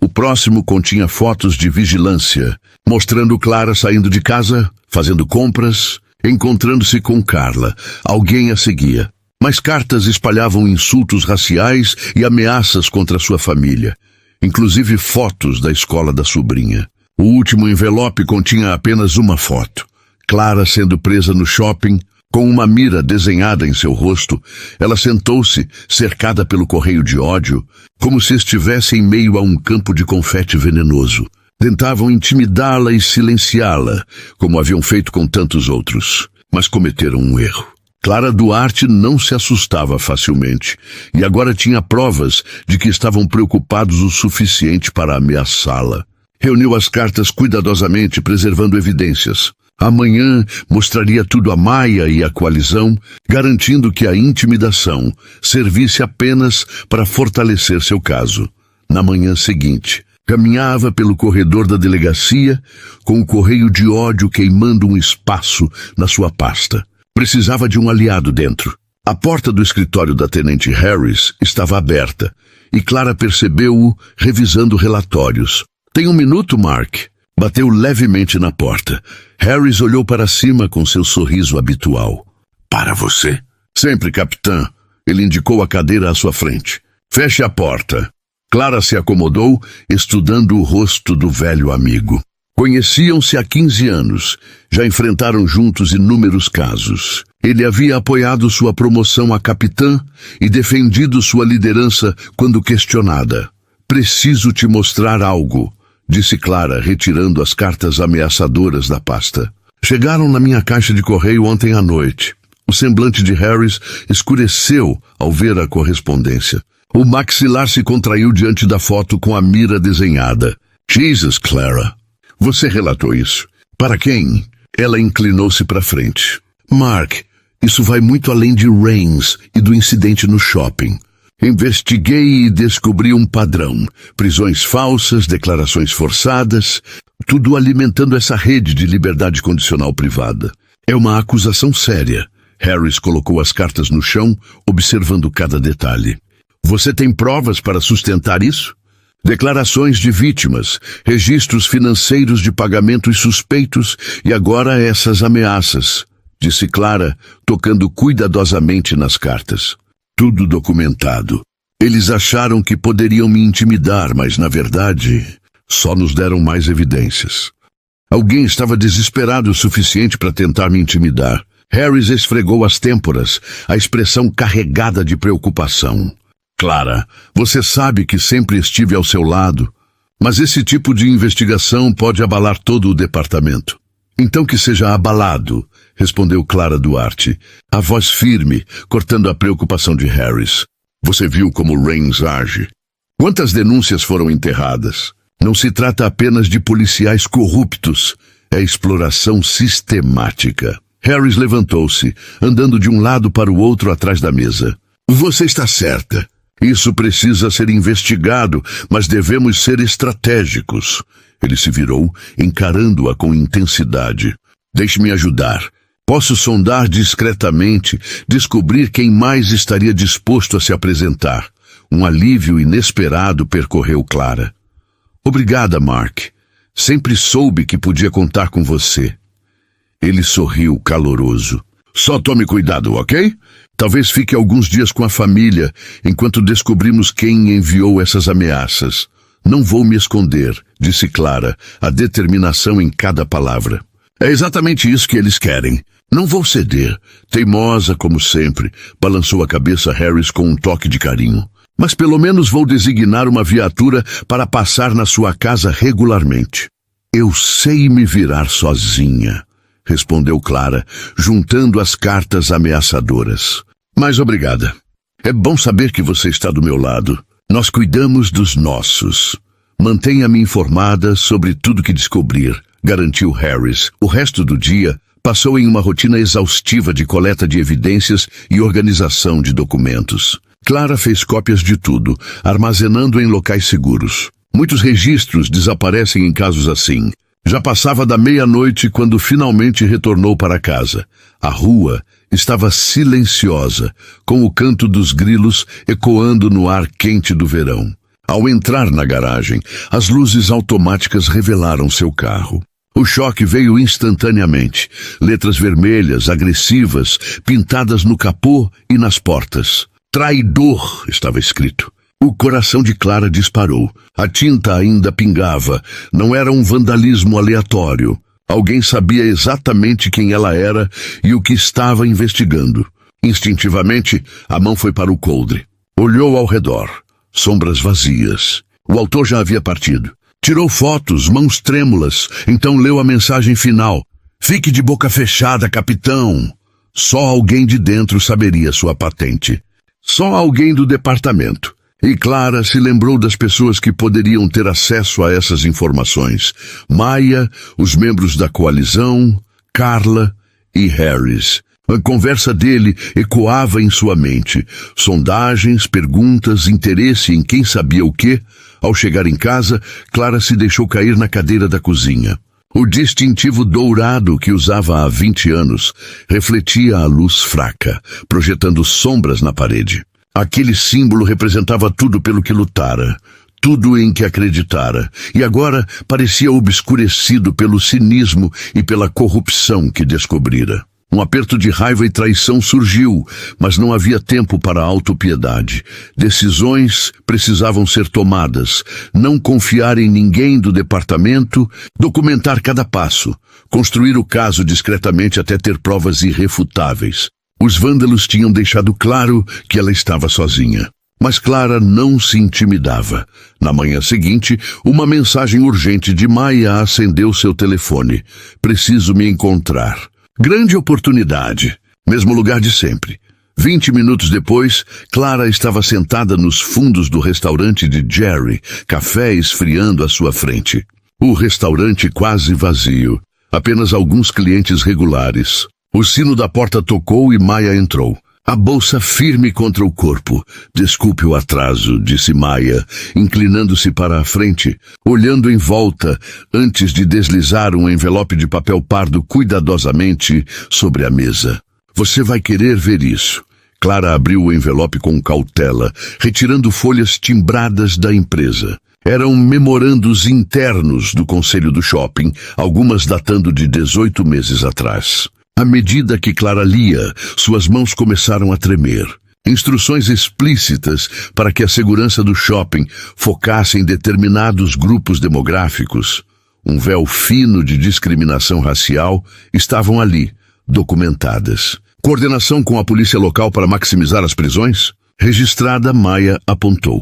Speaker 1: O próximo continha fotos de vigilância, mostrando Clara saindo de casa, fazendo compras, encontrando-se com Carla. Alguém a seguia. Mas cartas espalhavam insultos raciais e ameaças contra sua família, inclusive fotos da escola da sobrinha. O último envelope continha apenas uma foto. Clara sendo presa no shopping, com uma mira desenhada em seu rosto. Ela sentou-se, cercada pelo correio de ódio, como se estivesse em meio a um campo de confete venenoso. Tentavam intimidá-la e silenciá-la, como haviam feito com tantos outros. Mas cometeram um erro. Clara Duarte não se assustava facilmente, e agora tinha provas de que estavam preocupados o suficiente para ameaçá-la. Reuniu as cartas cuidadosamente, preservando evidências. Amanhã mostraria tudo a Maya e a coalizão, garantindo que a intimidação servisse apenas para fortalecer seu caso. Na manhã seguinte, caminhava pelo corredor da delegacia, com o correio de ódio queimando um espaço na sua pasta. Precisava de um aliado dentro. A porta do escritório da tenente Harris estava aberta, e Clara percebeu-o revisando relatórios. Tem 1 minuto, Mark? Bateu levemente na porta. Harris olhou para cima com seu sorriso habitual.
Speaker 2: Para você?
Speaker 1: Sempre, capitã. Ele indicou a cadeira à sua frente. Feche a porta. Clara se acomodou, estudando o rosto do velho amigo. Conheciam-se há 15 anos. Já enfrentaram juntos inúmeros casos. Ele havia apoiado sua promoção a capitã e defendido sua liderança quando questionada. Preciso te mostrar algo, disse Clara, retirando as cartas ameaçadoras da pasta. Chegaram na minha caixa de correio ontem à noite. O semblante de Harris escureceu ao ver a correspondência. O maxilar se contraiu diante da foto com a mira desenhada. Jesus, Clara. Você relatou isso. Para quem? Ela inclinou-se para frente. Mark, isso vai muito além de Rains e do incidente no shopping. Investiguei e descobri um padrão. Prisões falsas, declarações forçadas, tudo alimentando essa rede de liberdade condicional privada. É uma acusação séria. Harris colocou as cartas no chão, observando cada detalhe. Você tem provas para sustentar isso? Declarações de vítimas, registros financeiros de pagamentos suspeitos e agora essas ameaças, disse Clara, tocando cuidadosamente nas cartas. tudo documentado. Eles acharam que poderiam me intimidar, mas, na verdade, só nos deram mais evidências. Alguém estava desesperado o suficiente para tentar me intimidar. Harris esfregou as têmporas, a expressão carregada de preocupação. Clara, você sabe que sempre estive ao seu lado, mas esse tipo de investigação pode abalar todo o departamento. Então que seja abalado, respondeu Clara Duarte, a voz firme, cortando a preocupação de Harris. Você viu como Rains age? Quantas denúncias foram enterradas? Não se trata apenas de policiais corruptos, é exploração sistemática. Harris levantou-se, andando de um lado para o outro atrás da mesa. Você está certa. Isso precisa ser investigado, mas devemos ser estratégicos. Ele se virou, encarando-a com intensidade. Deixe-me ajudar. Posso sondar discretamente, descobrir quem mais estaria disposto a se apresentar. Um alívio inesperado percorreu Clara. Obrigada, Mark. Sempre soube que podia contar com você. Ele sorriu caloroso. Só tome cuidado, ok? Talvez fique alguns dias com a família, enquanto descobrimos quem enviou essas ameaças. Não vou me esconder, disse Clara, a determinação em cada palavra. É exatamente isso que eles querem. Não vou ceder. Teimosa, como sempre, balançou a cabeça Harris com um toque de carinho. Mas pelo menos vou designar uma viatura para passar na sua casa regularmente. Eu sei me virar sozinha, respondeu Clara, juntando as cartas ameaçadoras. Mas obrigada. É bom saber que você está do meu lado. Nós cuidamos dos nossos. Mantenha-me informada sobre tudo que descobrir, garantiu Harris. O resto do dia passou em uma rotina exaustiva de coleta de evidências e organização de documentos. Clara fez cópias de tudo, armazenando em locais seguros. Muitos registros desaparecem em casos assim. Já passava da meia-noite quando finalmente retornou para casa. A rua estava silenciosa, com o canto dos grilos ecoando no ar quente do verão. Ao entrar na garagem, as luzes automáticas revelaram seu carro. O choque veio instantaneamente. Letras vermelhas, agressivas, pintadas no capô e nas portas. Traidor, estava escrito. O coração de Clara disparou. A tinta ainda pingava. Não era um vandalismo aleatório. Alguém sabia exatamente quem ela era e o que estava investigando. Instintivamente, a mão foi para o coldre. Olhou ao redor. Sombras vazias. O autor já havia partido. Tirou fotos, mãos trêmulas, então leu a mensagem final. Fique de boca fechada, capitão. Só alguém de dentro saberia sua patente. Só alguém do departamento. E Clara se lembrou das pessoas que poderiam ter acesso a essas informações. Maya, os membros da coalizão, Carla e Harris. A conversa dele ecoava em sua mente. Sondagens, perguntas, interesse em quem sabia o quê. Ao chegar em casa, Clara se deixou cair na cadeira da cozinha. O distintivo dourado que usava há 20 anos refletia a luz fraca, projetando sombras na parede. Aquele símbolo representava tudo pelo que lutara, tudo em que acreditara, e agora parecia obscurecido pelo cinismo e pela corrupção que descobrira. Um aperto de raiva e traição surgiu, mas não havia tempo para a autopiedade. Decisões precisavam ser tomadas, não confiar em ninguém do departamento, documentar cada passo, construir o caso discretamente até ter provas irrefutáveis. Os vândalos tinham deixado claro que ela estava sozinha. Mas Clara não se intimidava. Na manhã seguinte, uma mensagem urgente de Maya acendeu seu telefone. Preciso me encontrar. Grande oportunidade. Mesmo lugar de sempre. 20 minutos depois, Clara estava sentada nos fundos do restaurante de Jerry, café esfriando à sua frente. O restaurante quase vazio. Apenas alguns clientes regulares. O sino da porta tocou e Maya entrou. A bolsa firme contra o corpo. Desculpe o atraso, disse Maya, inclinando-se para a frente, olhando em volta antes de deslizar um envelope de papel pardo cuidadosamente sobre a mesa. Você vai querer ver isso. Clara abriu o envelope com cautela, retirando folhas timbradas da empresa. Eram memorandos internos do conselho do shopping, algumas datando de 18 meses atrás. À medida que Clara lia, suas mãos começaram a tremer. Instruções explícitas para que a segurança do shopping focasse em determinados grupos demográficos, um véu fino de discriminação racial, estavam ali, documentadas. Coordenação com a polícia local para maximizar as prisões? Registrada, Maia apontou.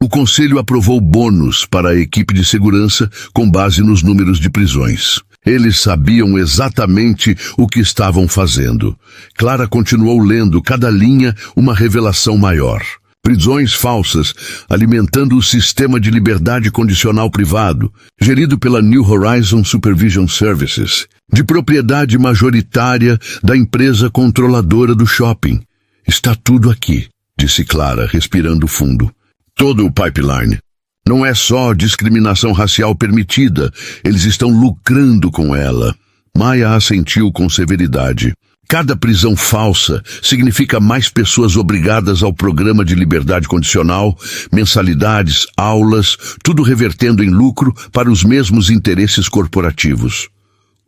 Speaker 1: O conselho aprovou bônus para a equipe de segurança com base nos números de prisões. Eles sabiam exatamente o que estavam fazendo. Clara continuou lendo cada linha uma revelação maior. Prisões falsas, alimentando o sistema de liberdade condicional privado, gerido pela New Horizon Supervision Services, de propriedade majoritária da empresa controladora do shopping. Está tudo aqui, disse Clara, respirando fundo. Todo o pipeline. Não é só discriminação racial permitida, eles estão lucrando com ela. Maia assentiu com severidade. Cada prisão falsa significa mais pessoas obrigadas ao programa de liberdade condicional, mensalidades, aulas, tudo revertendo em lucro para os mesmos interesses corporativos.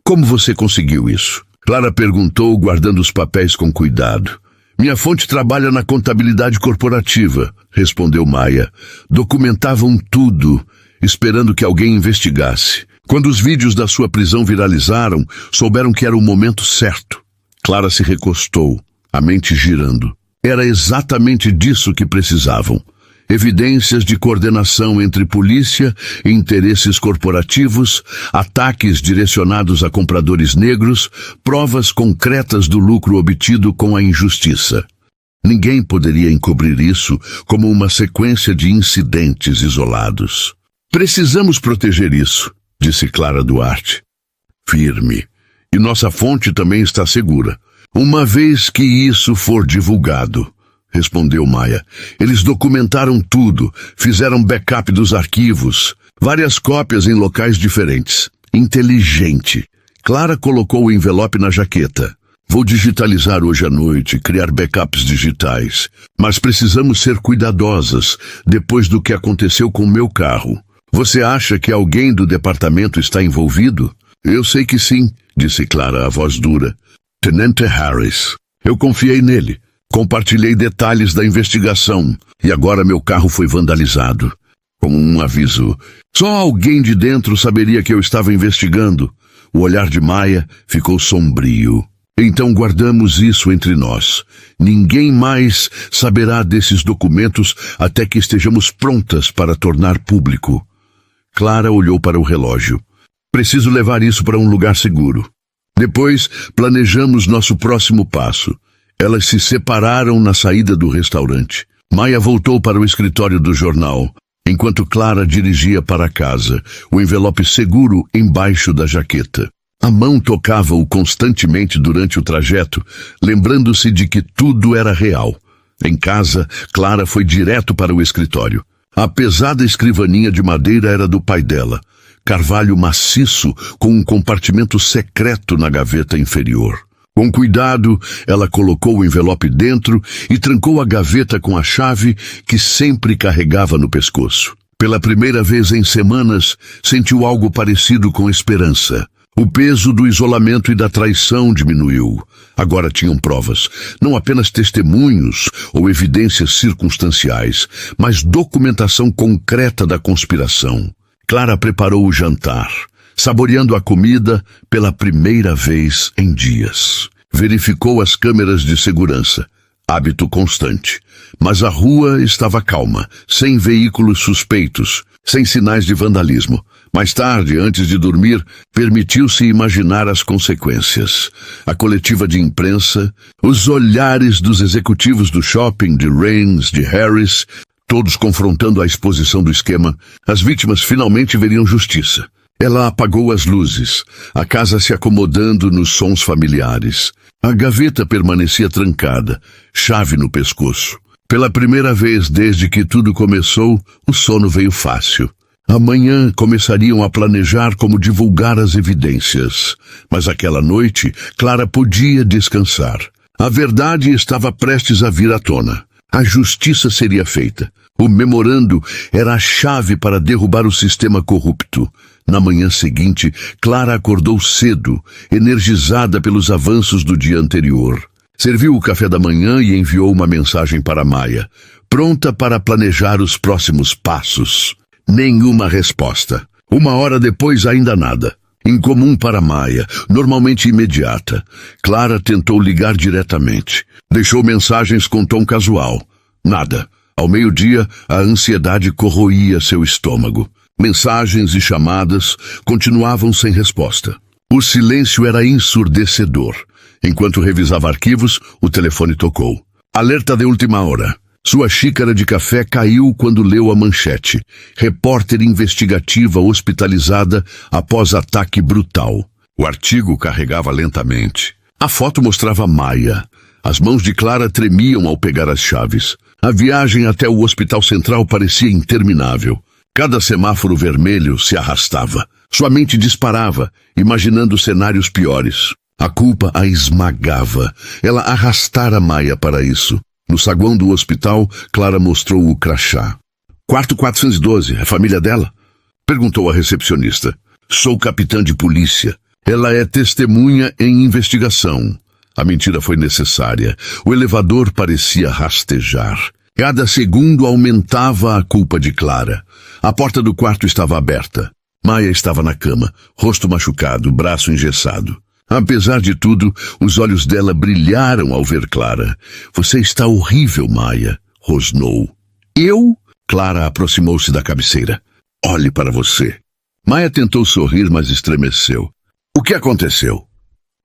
Speaker 1: Como você conseguiu isso? Clara perguntou, guardando os papéis com cuidado. Minha fonte trabalha na contabilidade corporativa, respondeu Maia. Documentavam tudo, esperando que alguém investigasse. Quando os vídeos da sua prisão viralizaram, souberam que era o momento certo. Clara se recostou, a mente girando. Era exatamente disso que precisavam. Evidências de coordenação entre polícia e interesses corporativos, ataques direcionados a compradores negros, provas concretas do lucro obtido com a injustiça. Ninguém poderia encobrir isso como uma sequência de incidentes isolados. Precisamos proteger isso, disse Clara Duarte. Firme. E nossa fonte também está segura. Uma vez que isso for divulgado, respondeu Maia. Eles documentaram tudo, fizeram backup dos arquivos, várias cópias em locais diferentes. Inteligente. Clara colocou o envelope na jaqueta. Vou digitalizar hoje à noite, criar backups digitais. Mas precisamos ser cuidadosas depois do que aconteceu com o meu carro. Você acha que alguém do departamento está envolvido? Eu sei que sim, disse Clara, a voz dura. Tenente Harris. Eu confiei nele. Compartilhei detalhes da investigação e agora meu carro foi vandalizado. Como um aviso. Só alguém de dentro saberia que eu estava investigando. O olhar de Maia ficou sombrio. Então guardamos isso entre nós. Ninguém mais saberá desses documentos até que estejamos prontas para tornar público. Clara olhou para o relógio. Preciso levar isso para um lugar seguro. Depois, planejamos nosso próximo passo. Elas se separaram na saída do restaurante. Maia voltou para o escritório do jornal, enquanto Clara dirigia para casa, o envelope seguro embaixo da jaqueta. A mão tocava-o constantemente durante o trajeto, lembrando-se de que tudo era real. Em casa, Clara foi direto para o escritório. A pesada escrivaninha de madeira era do pai dela, carvalho maciço com um compartimento secreto na gaveta inferior. Com cuidado, ela colocou o envelope dentro e trancou a gaveta com a chave que sempre carregava no pescoço. Pela primeira vez em semanas, sentiu algo parecido com esperança. O peso do isolamento e da traição diminuiu. Agora tinham provas, não apenas testemunhos ou evidências circunstanciais, mas documentação concreta da conspiração. Clara preparou o jantar, saboreando a comida pela primeira vez em dias. Verificou as câmeras de segurança, hábito constante. Mas a rua estava calma, sem veículos suspeitos, sem sinais de vandalismo. Mais tarde, antes de dormir, permitiu-se imaginar as consequências. A coletiva de imprensa, os olhares dos executivos do shopping, de Rains, de Harris, todos confrontando a exposição do esquema. As vítimas finalmente veriam justiça. Ela apagou as luzes, a casa se acomodando nos sons familiares. A gaveta permanecia trancada, chave no pescoço. Pela primeira vez desde que tudo começou, o sono veio fácil. Amanhã começariam a planejar como divulgar as evidências. Mas aquela noite, Clara podia descansar. A verdade estava prestes a vir à tona. A justiça seria feita. O memorando era a chave para derrubar o sistema corrupto. Na manhã seguinte, Clara acordou cedo, energizada pelos avanços do dia anterior. Serviu o café da manhã e enviou uma mensagem para Maia, pronta para planejar os próximos passos. Nenhuma resposta. 1 hora depois, ainda nada. Incomum para Maia, normalmente imediata. Clara tentou ligar diretamente. Deixou mensagens com tom casual. Nada. Ao meio-dia, a ansiedade corroía seu estômago. Mensagens e chamadas continuavam sem resposta. O silêncio era ensurdecedor. Enquanto revisava arquivos, o telefone tocou. Alerta de última hora. Sua xícara de café caiu quando leu a manchete. Repórter investigativa hospitalizada após ataque brutal. O artigo carregava lentamente. A foto mostrava Maia. As mãos de Clara tremiam ao pegar as chaves. A viagem até o hospital central parecia interminável. Cada semáforo vermelho se arrastava. Sua mente disparava, imaginando cenários piores. A culpa a esmagava. Ela arrastara Maia para isso. No saguão do hospital, Clara mostrou o crachá. Quarto 412, é família dela? Perguntou a recepcionista. Sou capitã de polícia. Ela é testemunha em investigação. A mentira foi necessária. O elevador parecia rastejar. Cada segundo aumentava a culpa de Clara. A porta do quarto estava aberta. Maia estava na cama, rosto machucado, braço engessado. Apesar de tudo, os olhos dela brilharam ao ver Clara. Você está horrível, Maia, rosnou. Eu? Clara aproximou-se da cabeceira. Olhe para você. Maia tentou sorrir, mas estremeceu. O que aconteceu?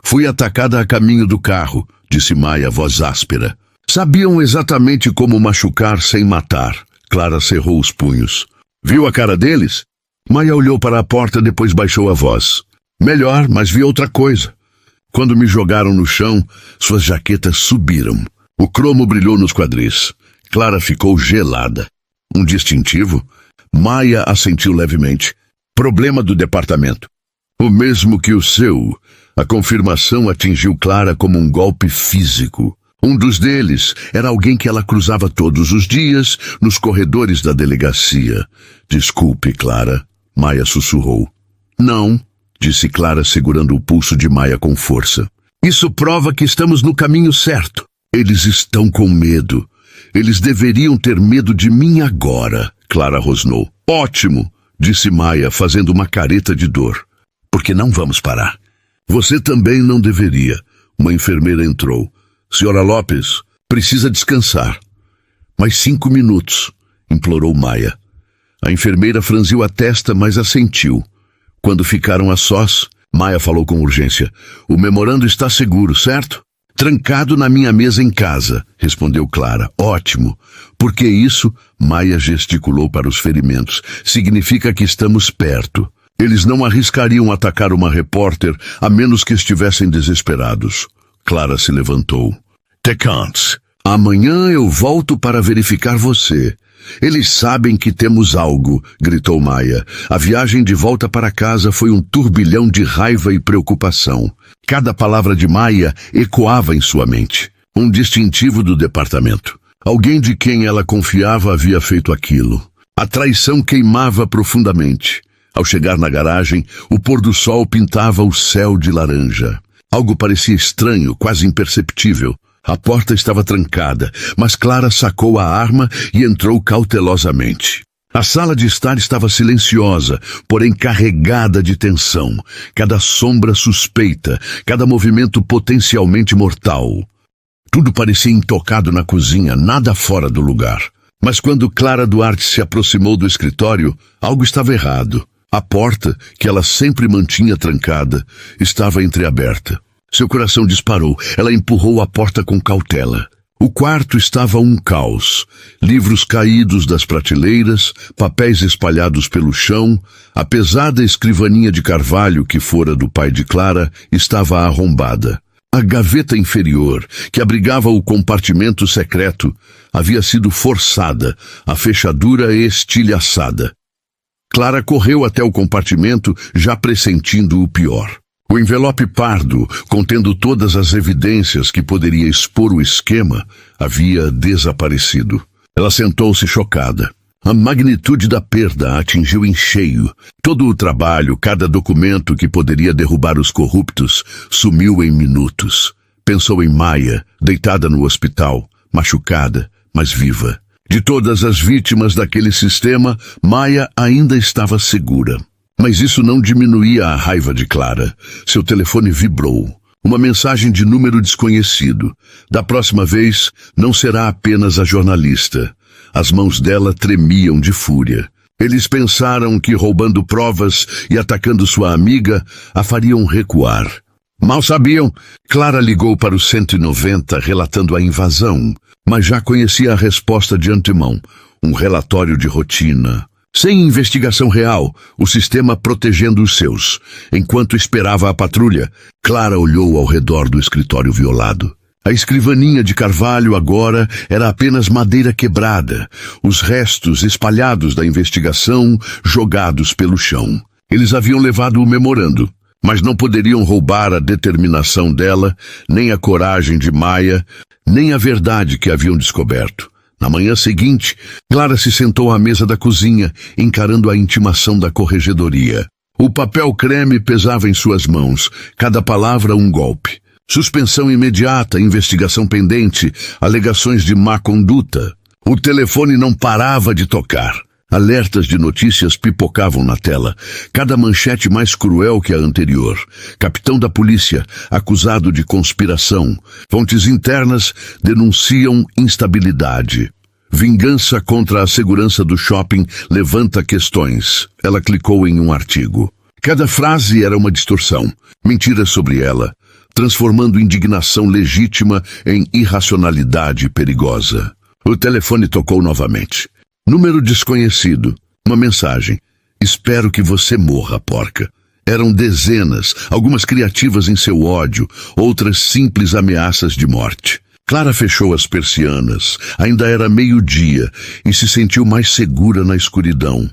Speaker 1: Fui atacada a caminho do carro, disse Maia, voz áspera. Sabiam exatamente como machucar sem matar. Clara cerrou os punhos. Viu a cara deles? Maia olhou para a porta, depois baixou a voz. Melhor, mas vi outra coisa. Quando me jogaram no chão, suas jaquetas subiram. O cromo brilhou nos quadris. Clara ficou gelada. Um distintivo? Maia assentiu levemente. Problema do departamento. O mesmo que o seu. A confirmação atingiu Clara como um golpe físico. Um dos deles era alguém que ela cruzava todos os dias nos corredores da delegacia. Desculpe, Clara. Maia sussurrou. Não, disse Clara segurando o pulso de Maia com força. Isso prova que estamos no caminho certo. Eles estão com medo. Eles deveriam ter medo de mim agora, Clara rosnou. Ótimo, disse Maia, fazendo uma careta de dor. Porque não vamos parar. Você também não deveria. Uma enfermeira entrou. Senhora Lopes, precisa descansar. Mais 5 minutos, implorou Maia. A enfermeira franziu a testa, mas assentiu. Quando ficaram a sós, Maia falou com urgência. O memorando está seguro, certo? Trancado na minha mesa em casa, respondeu Clara. Ótimo. Porque isso, Maia gesticulou para os ferimentos, significa que estamos perto. Eles não arriscariam atacar uma repórter a menos que estivessem desesperados. Clara se levantou. Tecans, amanhã eu volto para verificar você. Eles sabem que temos algo, gritou Maia. A viagem de volta para casa foi um turbilhão de raiva e preocupação. Cada palavra de Maia ecoava em sua mente. Um distintivo do departamento. Alguém de quem ela confiava havia feito aquilo. A traição queimava profundamente. Ao chegar na garagem, o pôr do sol pintava o céu de laranja. Algo parecia estranho, quase imperceptível. A porta estava trancada, mas Clara sacou a arma e entrou cautelosamente. A sala de estar estava silenciosa, porém carregada de tensão. Cada sombra suspeita, cada movimento potencialmente mortal. Tudo parecia intocado na cozinha, nada fora do lugar. Mas quando Clara Duarte se aproximou do escritório, algo estava errado. A porta, que ela sempre mantinha trancada, estava entreaberta. Seu coração disparou. Ela empurrou a porta com cautela. O quarto estava um caos. Livros caídos das prateleiras, papéis espalhados pelo chão, a pesada escrivaninha de carvalho que fora do pai de Clara estava arrombada. A gaveta inferior, que abrigava o compartimento secreto, havia sido forçada, a fechadura estilhaçada. Clara correu até o compartimento, já pressentindo o pior. O envelope pardo, contendo todas as evidências que poderia expor o esquema, havia desaparecido. Ela sentou-se chocada. A magnitude da perda a atingiu em cheio. Todo o trabalho, cada documento que poderia derrubar os corruptos, sumiu em minutos. Pensou em Maia, deitada no hospital, machucada, mas viva. De todas as vítimas daquele sistema, Maia ainda estava segura. Mas isso não diminuía a raiva de Clara. Seu telefone vibrou. Uma mensagem de número desconhecido. Da próxima vez, não será apenas a jornalista. As mãos dela tremiam de fúria. Eles pensaram que roubando provas e atacando sua amiga, a fariam recuar. Mal sabiam, Clara ligou para o 190 relatando a invasão, mas já conhecia a resposta de antemão, um relatório de rotina. Sem investigação real, o sistema protegendo os seus. Enquanto esperava a patrulha, Clara olhou ao redor do escritório violado. A escrivaninha de carvalho agora era apenas madeira quebrada, os restos espalhados da investigação jogados pelo chão. Eles haviam levado o memorando, mas não poderiam roubar a determinação dela, nem a coragem de Maia, nem a verdade que haviam descoberto. Na manhã seguinte, Clara se sentou à mesa da cozinha, encarando a intimação da corregedoria. O papel creme pesava em suas mãos, cada palavra um golpe. Suspensão imediata, investigação pendente, alegações de má conduta. O telefone não parava de tocar. Alertas de notícias pipocavam na tela, cada manchete mais cruel que a anterior. Capitão da polícia, acusado de conspiração. Fontes internas denunciam instabilidade. Vingança contra a segurança do shopping levanta questões. Ela clicou em um artigo. Cada frase era uma distorção. Mentiras sobre ela, transformando indignação legítima em irracionalidade perigosa. O telefone tocou novamente. Número desconhecido. Uma mensagem. Espero que você morra, porca. Eram dezenas, algumas criativas em seu ódio, outras simples ameaças de morte. Clara fechou as persianas. Ainda era meio-dia e se sentiu mais segura na escuridão.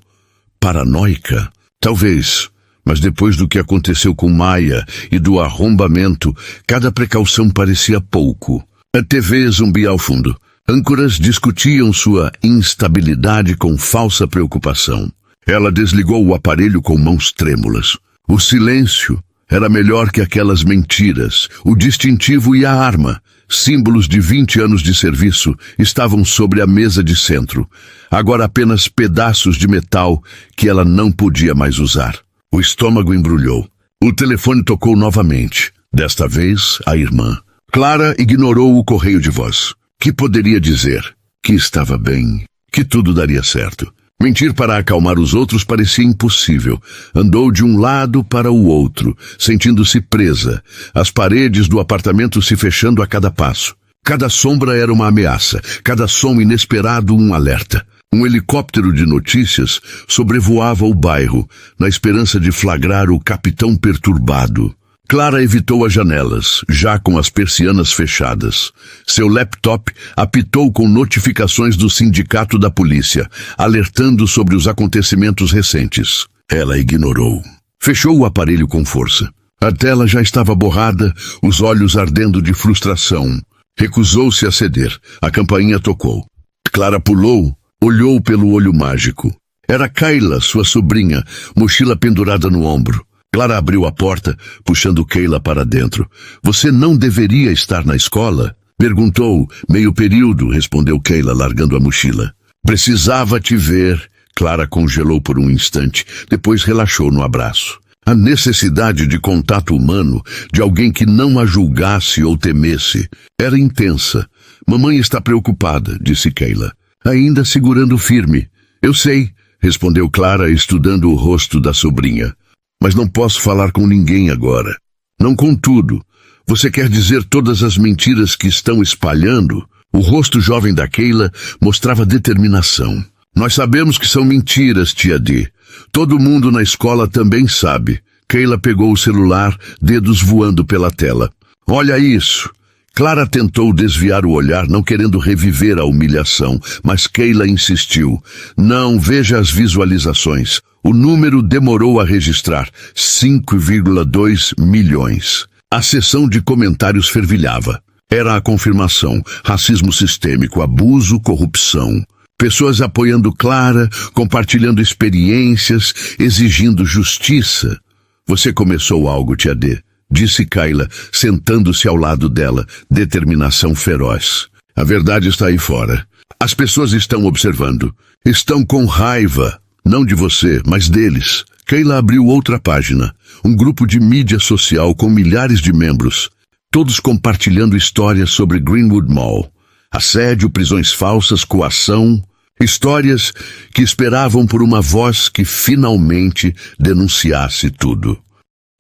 Speaker 1: Paranoica? Talvez. Mas depois do que aconteceu com Maia e do arrombamento, cada precaução parecia pouco. A TV zumbia ao fundo. Âncoras discutiam sua instabilidade com falsa preocupação. Ela desligou o aparelho com mãos trêmulas. O silêncio era melhor que aquelas mentiras. O distintivo e a arma, símbolos de 20 anos de serviço, estavam sobre a mesa de centro. Agora apenas pedaços de metal que ela não podia mais usar. O estômago embrulhou. O telefone tocou novamente. Desta vez, a irmã. Clara ignorou o correio de voz. Que poderia dizer? Que estava bem, que tudo daria certo. Mentir para acalmar os outros parecia impossível. Andou de um lado para o outro, sentindo-se presa, as paredes do apartamento se fechando a cada passo. Cada sombra era uma ameaça, cada som inesperado um alerta. Um helicóptero de notícias sobrevoava o bairro, na esperança de flagrar o capitão perturbado. Clara evitou as janelas, já com as persianas fechadas. Seu laptop apitou com notificações do sindicato da polícia, alertando sobre os acontecimentos recentes. Ela ignorou. Fechou o aparelho com força. A tela já estava borrada, os olhos ardendo de frustração. Recusou-se a ceder. A campainha tocou. Clara pulou, olhou pelo olho mágico. Era Kayla, sua sobrinha, mochila pendurada no ombro. Clara abriu a porta, puxando Kayla para dentro. Você não deveria estar na escola? Perguntou. Meio período, respondeu Kayla, largando a mochila. Precisava te ver. Clara congelou por um instante, depois relaxou no abraço. A necessidade de contato humano, de alguém que não a julgasse ou temesse, era intensa. Mamãe está preocupada, disse Kayla, ainda segurando firme. Eu sei, respondeu Clara, estudando o rosto da sobrinha. Mas não posso falar com ninguém agora. Não com tudo. Você quer dizer todas as mentiras que estão espalhando? O rosto jovem da Kayla mostrava determinação. Nós sabemos que são mentiras, tia Dee. Todo mundo na escola também sabe. Kayla pegou o celular, dedos voando pela tela. Olha isso. Clara tentou desviar o olhar, não querendo reviver a humilhação, mas Kayla insistiu. Não, veja as visualizações. O número demorou a registrar. 5,2 milhões. A seção de comentários fervilhava. Era a confirmação. Racismo sistêmico, abuso, corrupção. Pessoas apoiando Clara, compartilhando experiências, exigindo justiça. Você começou algo, tia Dee. disse Kayla, sentando-se ao lado dela, determinação feroz. A verdade está aí fora. As pessoas estão observando. Estão com raiva. Não de você, mas deles. Kayla abriu outra página. Um grupo de mídia social com milhares de membros. Todos compartilhando histórias sobre Greenwood Mall. Assédio, prisões falsas, coação. Histórias que esperavam por uma voz que finalmente denunciasse tudo.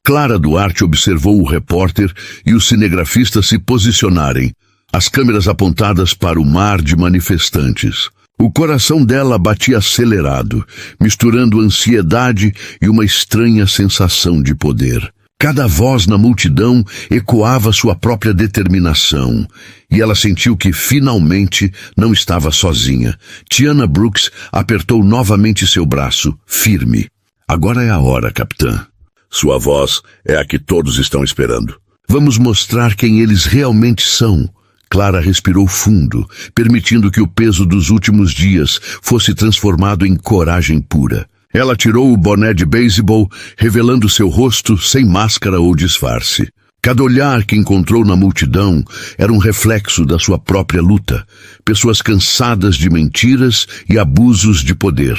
Speaker 1: Clara Duarte observou o repórter e o cinegrafista se posicionarem, as câmeras apontadas para o mar de manifestantes. O coração dela batia acelerado, misturando ansiedade e uma estranha sensação de poder. Cada voz na multidão ecoava sua própria determinação, e ela sentiu que finalmente não estava sozinha. Tiana Brooks apertou novamente seu braço, firme. Agora é a hora, capitã. Sua voz é a que todos estão esperando. Vamos mostrar quem eles realmente são. Clara respirou fundo, permitindo que o peso dos últimos dias fosse transformado em coragem pura. Ela tirou o boné de beisebol, revelando seu rosto sem máscara ou disfarce. Cada olhar que encontrou na multidão era um reflexo da sua própria luta. Pessoas cansadas de mentiras e abusos de poder.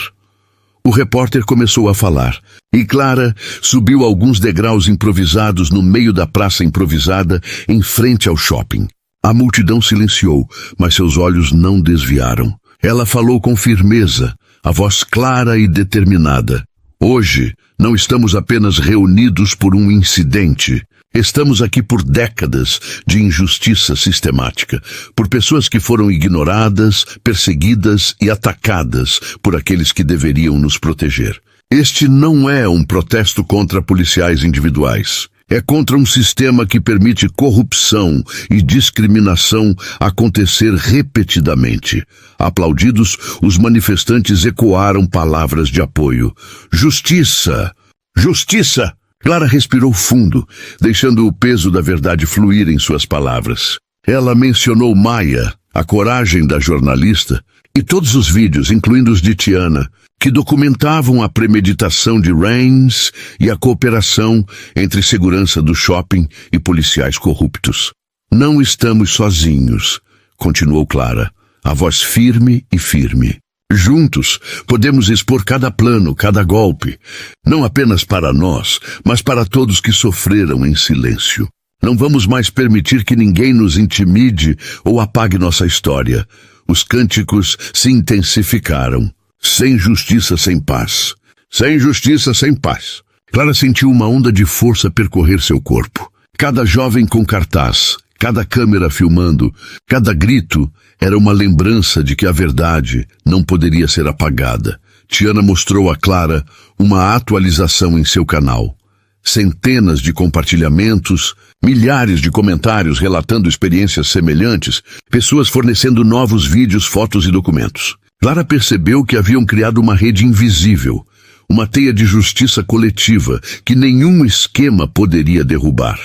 Speaker 1: O repórter começou a falar, e Clara subiu alguns degraus improvisados no meio da praça improvisada, em frente ao shopping. A multidão silenciou, mas seus olhos não desviaram. Ela falou com firmeza, a voz clara e determinada. Hoje, não estamos apenas reunidos por um incidente. Estamos aqui por décadas de injustiça sistemática, por pessoas que foram ignoradas, perseguidas e atacadas por aqueles que deveriam nos proteger. Este não é um protesto contra policiais individuais. É contra um sistema que permite corrupção e discriminação acontecer repetidamente. Aplaudidos, os manifestantes ecoaram palavras de apoio. Justiça! Justiça! Clara respirou fundo, deixando o peso da verdade fluir em suas palavras. Ela mencionou Maya, a coragem da jornalista, e todos os vídeos, incluindo os de Tiana, que documentavam a premeditação de Rains e a cooperação entre segurança do shopping e policiais corruptos. Não estamos sozinhos, continuou Clara, a voz firme e firme. Juntos, podemos expor cada plano, cada golpe, não apenas para nós, mas para todos que sofreram em silêncio. Não vamos mais permitir que ninguém nos intimide ou apague nossa história. Os cânticos se intensificaram. Sem justiça, sem paz. Sem justiça, sem paz. Clara sentiu uma onda de força percorrer seu corpo. Cada jovem com cartaz, cada câmera filmando, cada grito era uma lembrança de que a verdade não poderia ser apagada. Tiana mostrou a Clara uma atualização em seu canal. Centenas de compartilhamentos, milhares de comentários relatando experiências semelhantes, pessoas fornecendo novos vídeos, fotos e documentos. Clara percebeu que haviam criado uma rede invisível, uma teia de justiça coletiva que nenhum esquema poderia derrubar.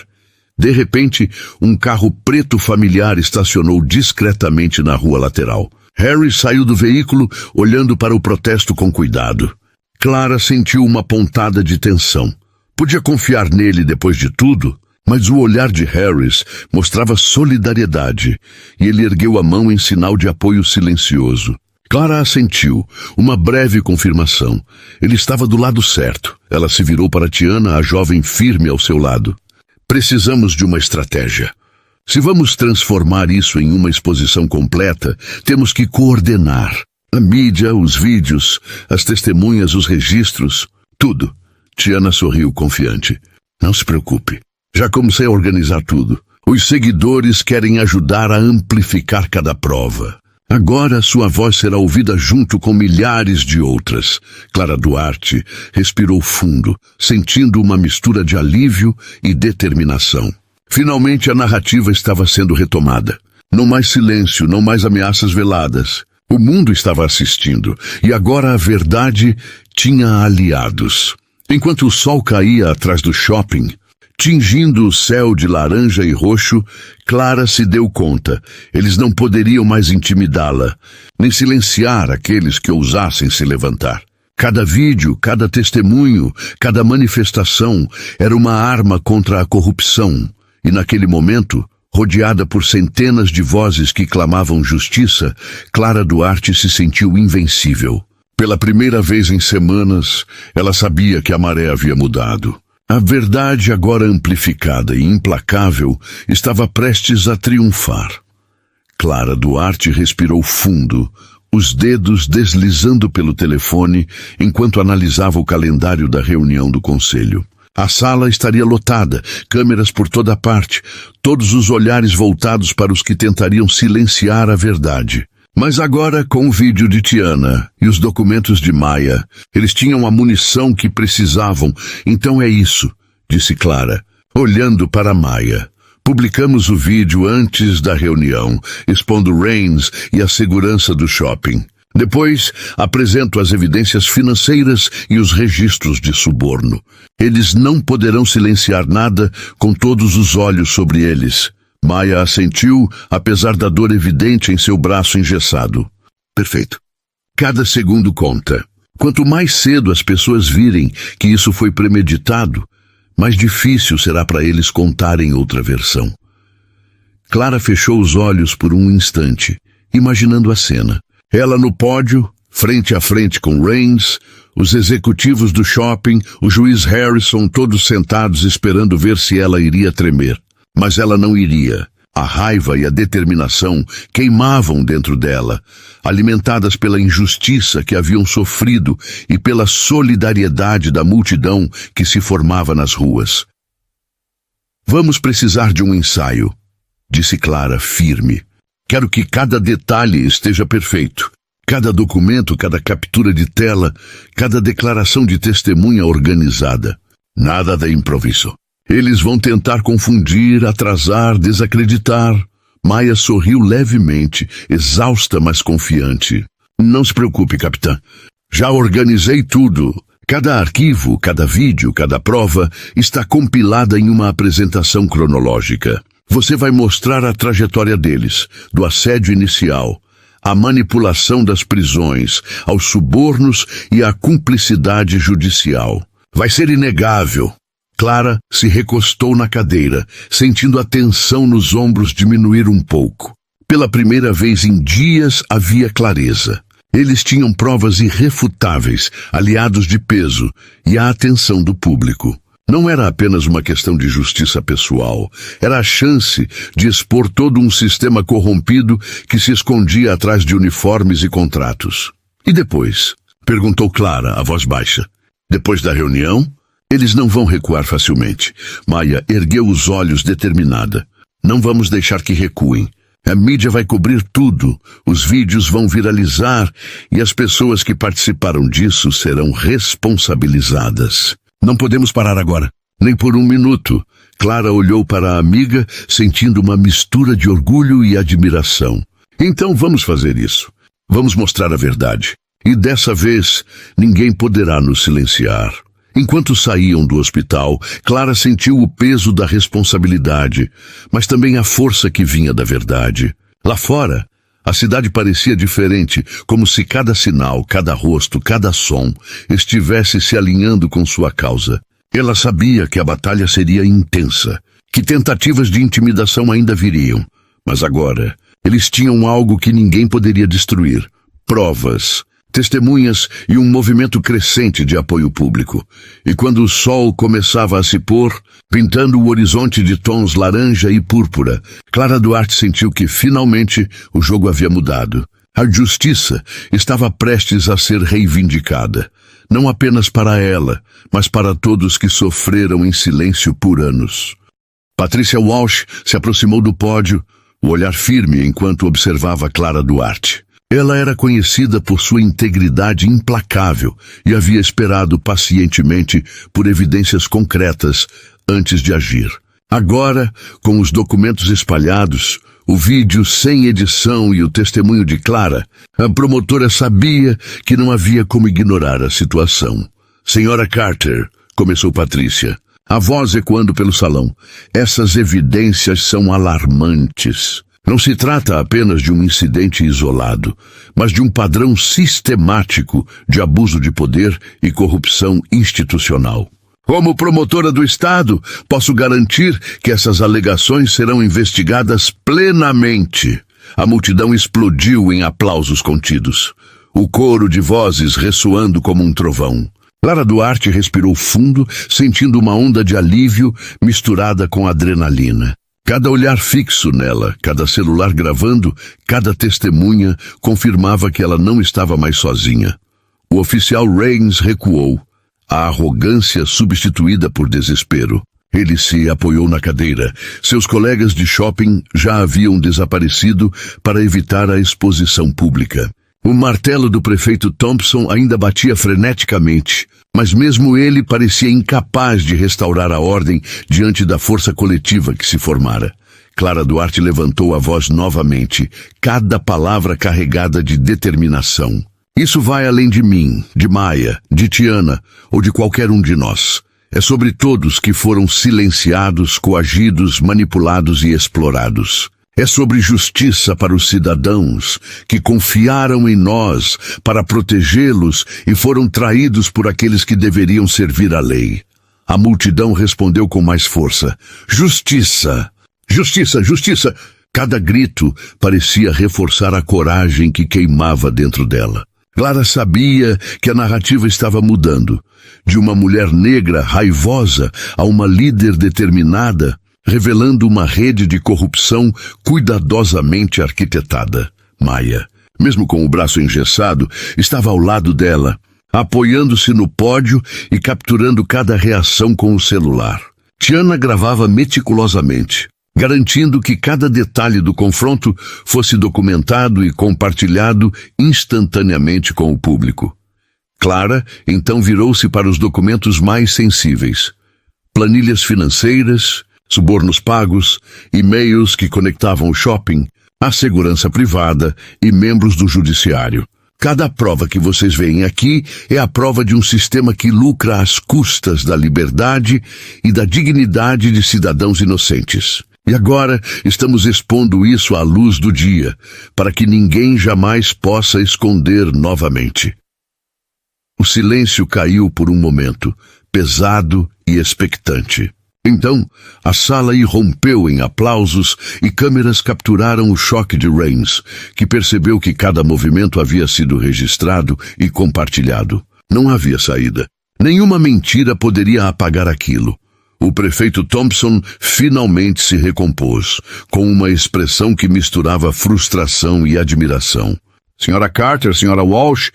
Speaker 1: De repente, um carro preto familiar estacionou discretamente na rua lateral. Harry saiu do veículo, olhando para o protesto com cuidado. Clara sentiu uma pontada de tensão. Podia confiar nele depois de tudo, mas o olhar de Harris mostrava solidariedade, e ele ergueu a mão em sinal de apoio silencioso. Clara assentiu, uma breve confirmação. Ele estava do lado certo. Ela se virou para Tiana, a jovem firme ao seu lado. Precisamos de uma estratégia. Se vamos transformar isso em uma exposição completa, temos que coordenar. A mídia, os vídeos, as testemunhas, os registros, tudo. Tiana sorriu confiante. Não se preocupe. Já comecei a organizar tudo. Os seguidores querem ajudar a amplificar cada prova. Agora sua voz será ouvida junto com milhares de outras. Clara Duarte respirou fundo, sentindo uma mistura de alívio e determinação. Finalmente a narrativa estava sendo retomada. Não mais silêncio, não mais ameaças veladas. O mundo estava assistindo, e agora a verdade tinha aliados. Enquanto o sol caía atrás do shopping, tingindo o céu de laranja e roxo, Clara se deu conta. Eles não poderiam mais intimidá-la, nem silenciar aqueles que ousassem se levantar. Cada vídeo, cada testemunho, cada manifestação era uma arma contra a corrupção. E naquele momento, rodeada por centenas de vozes que clamavam justiça, Clara Duarte se sentiu invencível. Pela primeira vez em semanas, ela sabia que a maré havia mudado. A verdade, agora amplificada e implacável, estava prestes a triunfar. Clara Duarte respirou fundo, os dedos deslizando pelo telefone enquanto analisava o calendário da reunião do conselho. A sala estaria lotada, câmeras por toda parte, todos os olhares voltados para os que tentariam silenciar a verdade. Mas agora, com o vídeo de Tiana e os documentos de Maia, eles tinham a munição que precisavam. Então é isso, disse Clara, olhando para Maia. Publicamos o vídeo antes da reunião, expondo Raines e a segurança do shopping. Depois, apresento as evidências financeiras e os registros de suborno. Eles não poderão silenciar nada com todos os olhos sobre eles. Maia assentiu, apesar da dor evidente em seu braço engessado. Perfeito. Cada segundo conta. Quanto mais cedo as pessoas virem que isso foi premeditado, mais difícil será para eles contarem outra versão. Clara fechou os olhos por um instante, imaginando a cena. Ela no pódio, frente a frente com Raines, os executivos do shopping, o juiz Harrison, todos sentados esperando ver se ela iria tremer. Mas ela não iria. A raiva e a determinação queimavam dentro dela, alimentadas pela injustiça que haviam sofrido e pela solidariedade da multidão que se formava nas ruas. Vamos precisar de um ensaio, disse Clara, firme. Quero que cada detalhe esteja perfeito. Cada documento, cada captura de tela, cada declaração de testemunha organizada. Nada de improviso. Eles vão tentar confundir, atrasar, desacreditar. Maia sorriu levemente, exausta, mas confiante. Não se preocupe, capitã. Já organizei tudo. Cada arquivo, cada vídeo, cada prova está compilada em uma apresentação cronológica. Você vai mostrar a trajetória deles, do assédio inicial, à manipulação das prisões, aos subornos e à cumplicidade judicial. Vai ser inegável. Clara se recostou na cadeira, sentindo a tensão nos ombros diminuir um pouco. Pela primeira vez em dias havia clareza. Eles tinham provas irrefutáveis, aliados de peso e a atenção do público. Não era apenas uma questão de justiça pessoal, era a chance de expor todo um sistema corrompido que se escondia atrás de uniformes e contratos. E depois? Perguntou Clara, a voz baixa. Depois da reunião? Eles não vão recuar facilmente. Maia ergueu os olhos determinada. Não vamos deixar que recuem. A mídia vai cobrir tudo, os vídeos vão viralizar e as pessoas que participaram disso serão responsabilizadas. Não podemos parar agora, nem por um minuto. Clara olhou para a amiga, sentindo uma mistura de orgulho e admiração. Então vamos fazer isso. Vamos mostrar a verdade. E dessa vez, ninguém poderá nos silenciar. Enquanto saíam do hospital, Clara sentiu o peso da responsabilidade, mas também a força que vinha da verdade. Lá fora, a cidade parecia diferente, como se cada sinal, cada rosto, cada som estivesse se alinhando com sua causa. Ela sabia que a batalha seria intensa, que tentativas de intimidação ainda viriam, mas agora eles tinham algo que ninguém poderia destruir: provas, testemunhas e um movimento crescente de apoio público. E quando o sol começava a se pôr, pintando o horizonte de tons laranja e púrpura, Clara Duarte sentiu que, finalmente, o jogo havia mudado. A justiça estava prestes a ser reivindicada, não apenas para ela, mas para todos que sofreram em silêncio por anos. Patrícia Walsh se aproximou do pódio, o olhar firme enquanto observava Clara Duarte. Ela era conhecida por sua integridade implacável e havia esperado pacientemente por evidências concretas antes de agir. Agora, com os documentos espalhados, o vídeo sem edição e o testemunho de Clara, a promotora sabia que não havia como ignorar a situação. Senhora Carter, começou Patrícia, a voz ecoando pelo salão, essas evidências são alarmantes. Não se trata apenas de um incidente isolado, mas de um padrão sistemático de abuso de poder e corrupção institucional. Como promotora do Estado, posso garantir que essas alegações serão investigadas plenamente. A multidão explodiu em aplausos contidos, o coro de vozes ressoando como um trovão. Clara Duarte respirou fundo, sentindo uma onda de alívio misturada com adrenalina. Cada olhar fixo nela, cada celular gravando, cada testemunha confirmava que ela não estava mais sozinha. O oficial Rains recuou, a arrogância substituída por desespero. Ele se apoiou na cadeira. Seus colegas de shopping já haviam desaparecido para evitar a exposição pública. O martelo do prefeito Thompson ainda batia freneticamente, mas mesmo ele parecia incapaz de restaurar a ordem diante da força coletiva que se formara. Clara Duarte levantou a voz novamente, cada palavra carregada de determinação. Isso vai além de mim, de Maia, de Tiana ou de qualquer um de nós. É sobre todos que foram silenciados, coagidos, manipulados e explorados. É sobre justiça para os cidadãos que confiaram em nós para protegê-los e foram traídos por aqueles que deveriam servir à lei. A multidão respondeu com mais força. Justiça! Justiça! Justiça! Cada grito parecia reforçar a coragem que queimava dentro dela. Clara sabia que a narrativa estava mudando. De uma mulher negra raivosa a uma líder determinada, revelando uma rede de corrupção cuidadosamente arquitetada. Maia, mesmo com o braço engessado, estava ao lado dela, apoiando-se no pódio e capturando cada reação com o celular. Tiana gravava meticulosamente, garantindo que cada detalhe do confronto fosse documentado e compartilhado instantaneamente com o público. Clara então virou-se para os documentos mais sensíveis: planilhas financeiras, subornos pagos, e-mails que conectavam o shopping, a segurança privada e membros do judiciário. Cada prova que vocês veem aqui é a prova de um sistema que lucra às custas da liberdade e da dignidade de cidadãos inocentes. E agora estamos expondo isso à luz do dia, para que ninguém jamais possa esconder novamente. O silêncio caiu por um momento, pesado e expectante. Então, a sala irrompeu em aplausos e câmeras capturaram o choque de Rains, que percebeu que cada movimento havia sido registrado e compartilhado. Não havia saída. Nenhuma mentira poderia apagar aquilo. O prefeito Thompson finalmente se recompôs, com uma expressão que misturava frustração e admiração. Senhora Carter, senhora Walsh,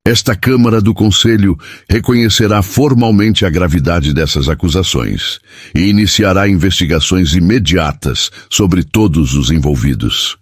Speaker 1: esta Câmara do Conselho reconhecerá formalmente a gravidade dessas acusações e iniciará investigações imediatas sobre todos os envolvidos.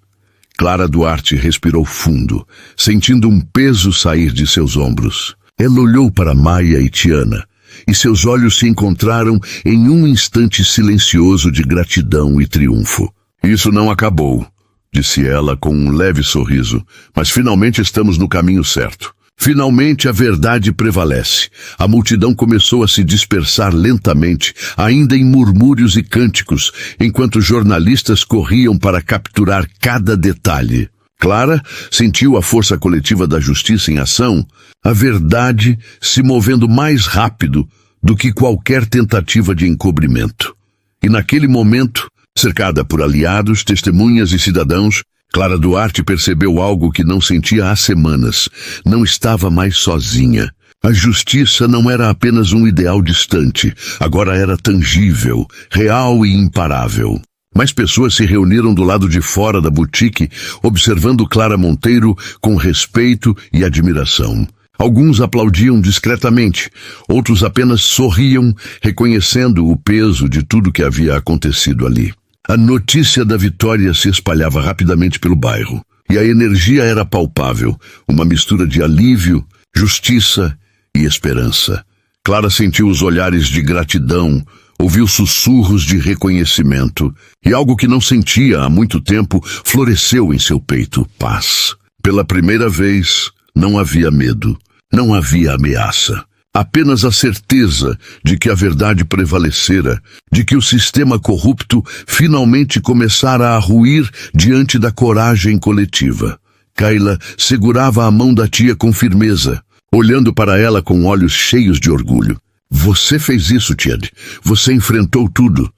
Speaker 1: Clara Duarte respirou fundo, sentindo um peso sair de seus ombros. Ela olhou para Maia e Tiana, e seus olhos se encontraram em um instante silencioso de gratidão e triunfo. Isso não acabou, disse ela com um leve sorriso, mas finalmente estamos no caminho certo. Finalmente a verdade prevalece. A multidão começou a se dispersar lentamente, ainda em murmúrios e cânticos, enquanto jornalistas corriam para capturar cada detalhe. Clara sentiu a força coletiva da justiça em ação, a verdade se movendo mais rápido do que qualquer tentativa de encobrimento. E naquele momento, cercada por aliados, testemunhas e cidadãos, Clara Duarte percebeu algo que não sentia há semanas. Não estava mais sozinha. A justiça não era apenas um ideal distante, agora era tangível, real e imparável. Mais pessoas se reuniram do lado de fora da boutique, observando Clara Monteiro com respeito e admiração. Alguns aplaudiam discretamente, outros apenas sorriam, reconhecendo o peso de tudo que havia acontecido ali. A notícia da vitória se espalhava rapidamente pelo bairro, e a energia era palpável, uma mistura de alívio, justiça e esperança. Clara sentiu os olhares de gratidão, ouviu sussurros de reconhecimento, e algo que não sentia há muito tempo floresceu em seu peito: paz. Pela primeira vez, não havia medo, não havia ameaça. Apenas a certeza de que a verdade prevalecera, de que o sistema corrupto finalmente começara a ruir diante da coragem coletiva. Kayla segurava a mão da tia com firmeza, olhando para ela com olhos cheios de orgulho. Você fez isso, Ted. Você enfrentou tudo.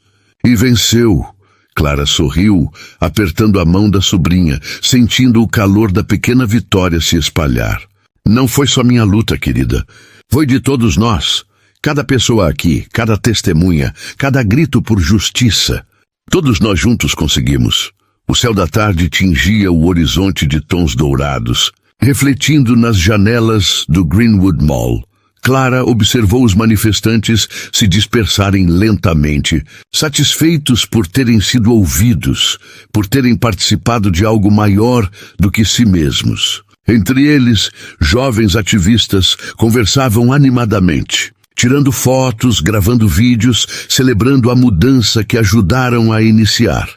Speaker 1: E venceu. Clara sorriu, apertando a mão da sobrinha, sentindo o calor da pequena vitória se espalhar. Não foi só minha luta, querida. Foi de todos nós. Cada pessoa aqui, cada testemunha, cada grito por justiça. Todos nós juntos conseguimos. O céu da tarde tingia o horizonte de tons dourados, refletindo nas janelas do Greenwood Mall. Clara observou os manifestantes se dispersarem lentamente, satisfeitos por terem sido ouvidos, por terem participado de algo maior do que si mesmos. Entre eles, jovens ativistas conversavam animadamente, tirando fotos, gravando vídeos, celebrando a mudança que ajudaram a iniciar.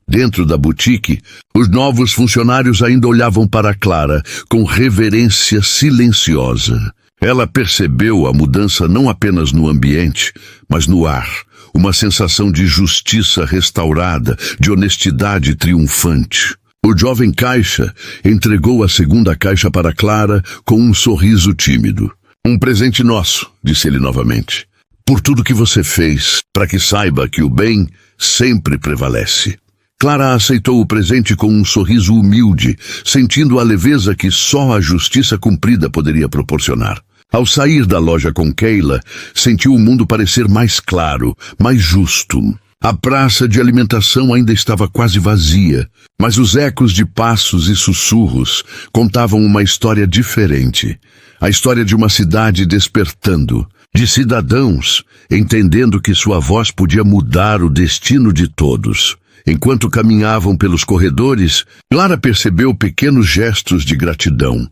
Speaker 1: Dentro da boutique, os novos funcionários ainda olhavam para Clara com reverência silenciosa. Ela percebeu a mudança não apenas no ambiente, mas no ar. Uma sensação de justiça restaurada, de honestidade triunfante. O jovem caixa entregou a segunda caixa para Clara com um sorriso tímido. Um presente nosso, disse ele novamente. Por tudo que você fez, para que saiba que o bem sempre prevalece. Clara aceitou o presente com um sorriso humilde, sentindo a leveza que só a justiça cumprida poderia proporcionar. Ao sair da loja com Kayla, sentiu o mundo parecer mais claro, mais justo. A praça de alimentação ainda estava quase vazia, mas os ecos de passos e sussurros contavam uma história diferente. A história de uma cidade despertando, de cidadãos entendendo que sua voz podia mudar o destino de todos. Enquanto caminhavam pelos corredores, Clara percebeu pequenos gestos de gratidão,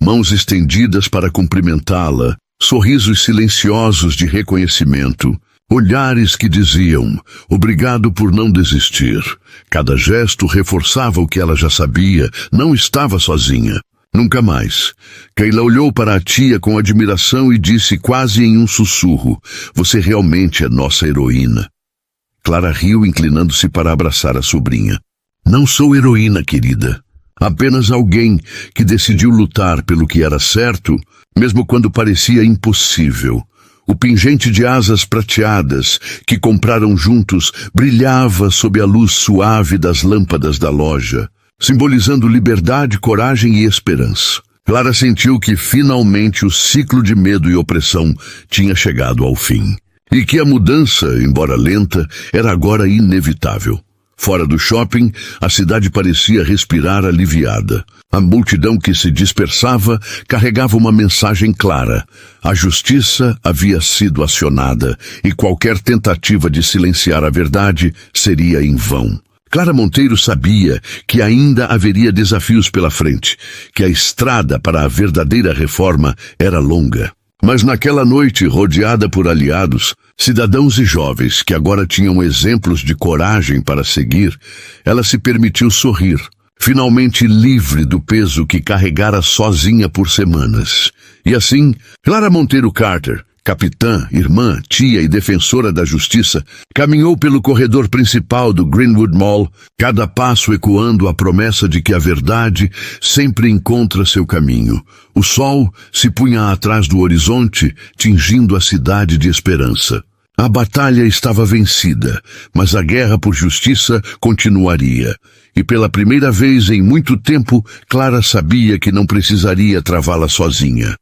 Speaker 1: mãos estendidas para cumprimentá-la, sorrisos silenciosos de reconhecimento, olhares que diziam, obrigado por não desistir. Cada gesto reforçava o que ela já sabia, não estava sozinha. Nunca mais. Kayla olhou para a tia com admiração e disse quase em um sussurro, você realmente é nossa heroína. Clara riu, inclinando-se para abraçar a sobrinha. Não sou heroína, querida. Apenas alguém que decidiu lutar pelo que era certo, mesmo quando parecia impossível. O pingente de asas prateadas que compraram juntos brilhava sob a luz suave das lâmpadas da loja, simbolizando liberdade, coragem e esperança. Clara sentiu que finalmente o ciclo de medo e opressão tinha chegado ao fim. E que a mudança, embora lenta, era agora inevitável. Fora do shopping, a cidade parecia respirar aliviada. A multidão que se dispersava carregava uma mensagem clara. A justiça havia sido acionada e qualquer tentativa de silenciar a verdade seria em vão. Clara Monteiro sabia que ainda haveria desafios pela frente, que a estrada para a verdadeira reforma era longa. Mas naquela noite, rodeada por aliados, cidadãos e jovens que agora tinham exemplos de coragem para seguir, ela se permitiu sorrir, finalmente livre do peso que carregara sozinha por semanas. E assim, Clara Monteiro Carter, capitã, irmã, tia e defensora da justiça, caminhou pelo corredor principal do Greenwood Mall, cada passo ecoando a promessa de que a verdade sempre encontra seu caminho. O sol se punha atrás do horizonte, tingindo a cidade de esperança. A batalha estava vencida, mas a guerra por justiça continuaria. E pela primeira vez em muito tempo, Clara sabia que não precisaria travá-la sozinha.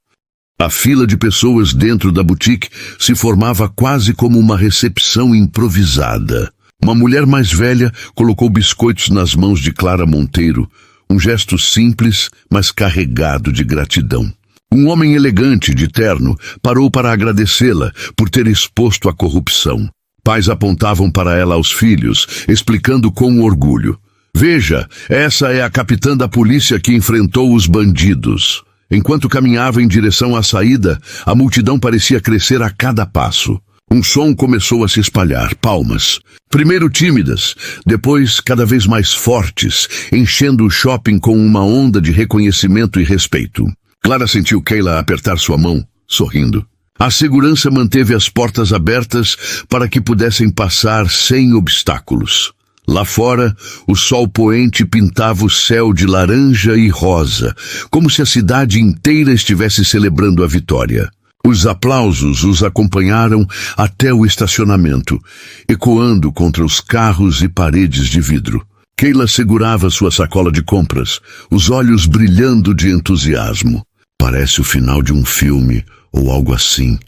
Speaker 1: A fila de pessoas dentro da boutique se formava quase como uma recepção improvisada. Uma mulher mais velha colocou biscoitos nas mãos de Clara Monteiro, um gesto simples, mas carregado de gratidão. Um homem elegante, de terno, parou para agradecê-la por ter exposto a corrupção. Pais apontavam para ela aos filhos, explicando com orgulho. Veja, essa é a capitã da polícia que enfrentou os bandidos. Enquanto caminhava em direção à saída, a multidão parecia crescer a cada passo. Um som começou a se espalhar, palmas. Primeiro tímidas, depois cada vez mais fortes, enchendo o shopping com uma onda de reconhecimento e respeito. Clara sentiu Kayla apertar sua mão, sorrindo. A segurança manteve as portas abertas para que pudessem passar sem obstáculos. Lá fora, o sol poente pintava o céu de laranja e rosa, como se a cidade inteira estivesse celebrando a vitória. Os aplausos os acompanharam até o estacionamento, ecoando contra os carros e paredes de vidro. Keila segurava sua sacola de compras, os olhos brilhando de entusiasmo. Parece o final de um filme, ou algo assim.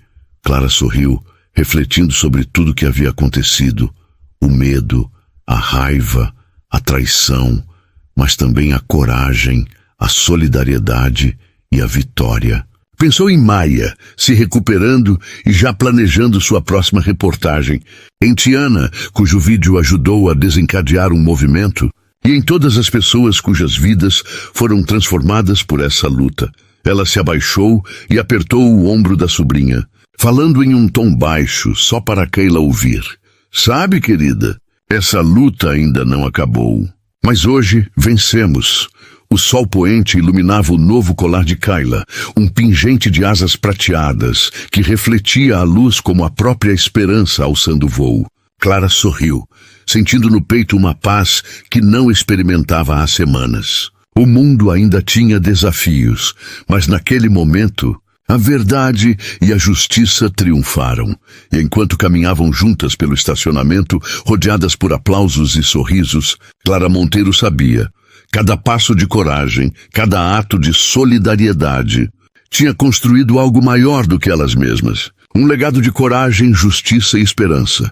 Speaker 1: Clara sorriu, refletindo sobre tudo que havia acontecido. O medo, a raiva, a traição, mas também a coragem, a solidariedade e a vitória. Pensou em Maia, se recuperando e já planejando sua próxima reportagem, em Tiana, cujo vídeo ajudou a desencadear um movimento, e em todas as pessoas cujas vidas foram transformadas por essa luta. Ela se abaixou e apertou o ombro da sobrinha, falando em um tom baixo, só para Keila ouvir. Sabe, querida, essa luta ainda não acabou. Mas hoje vencemos. O sol poente iluminava o novo colar de Keila, um pingente de asas prateadas, que refletia a luz como a própria esperança alçando voo. Clara sorriu, sentindo no peito uma paz que não experimentava há semanas. O mundo ainda tinha desafios, mas naquele momento, a verdade e a justiça triunfaram. E enquanto caminhavam juntas pelo estacionamento, rodeadas por aplausos e sorrisos, Clara Monteiro sabia: cada passo de coragem, cada ato de solidariedade, tinha construído algo maior do que elas mesmas. Um legado de coragem, justiça e esperança.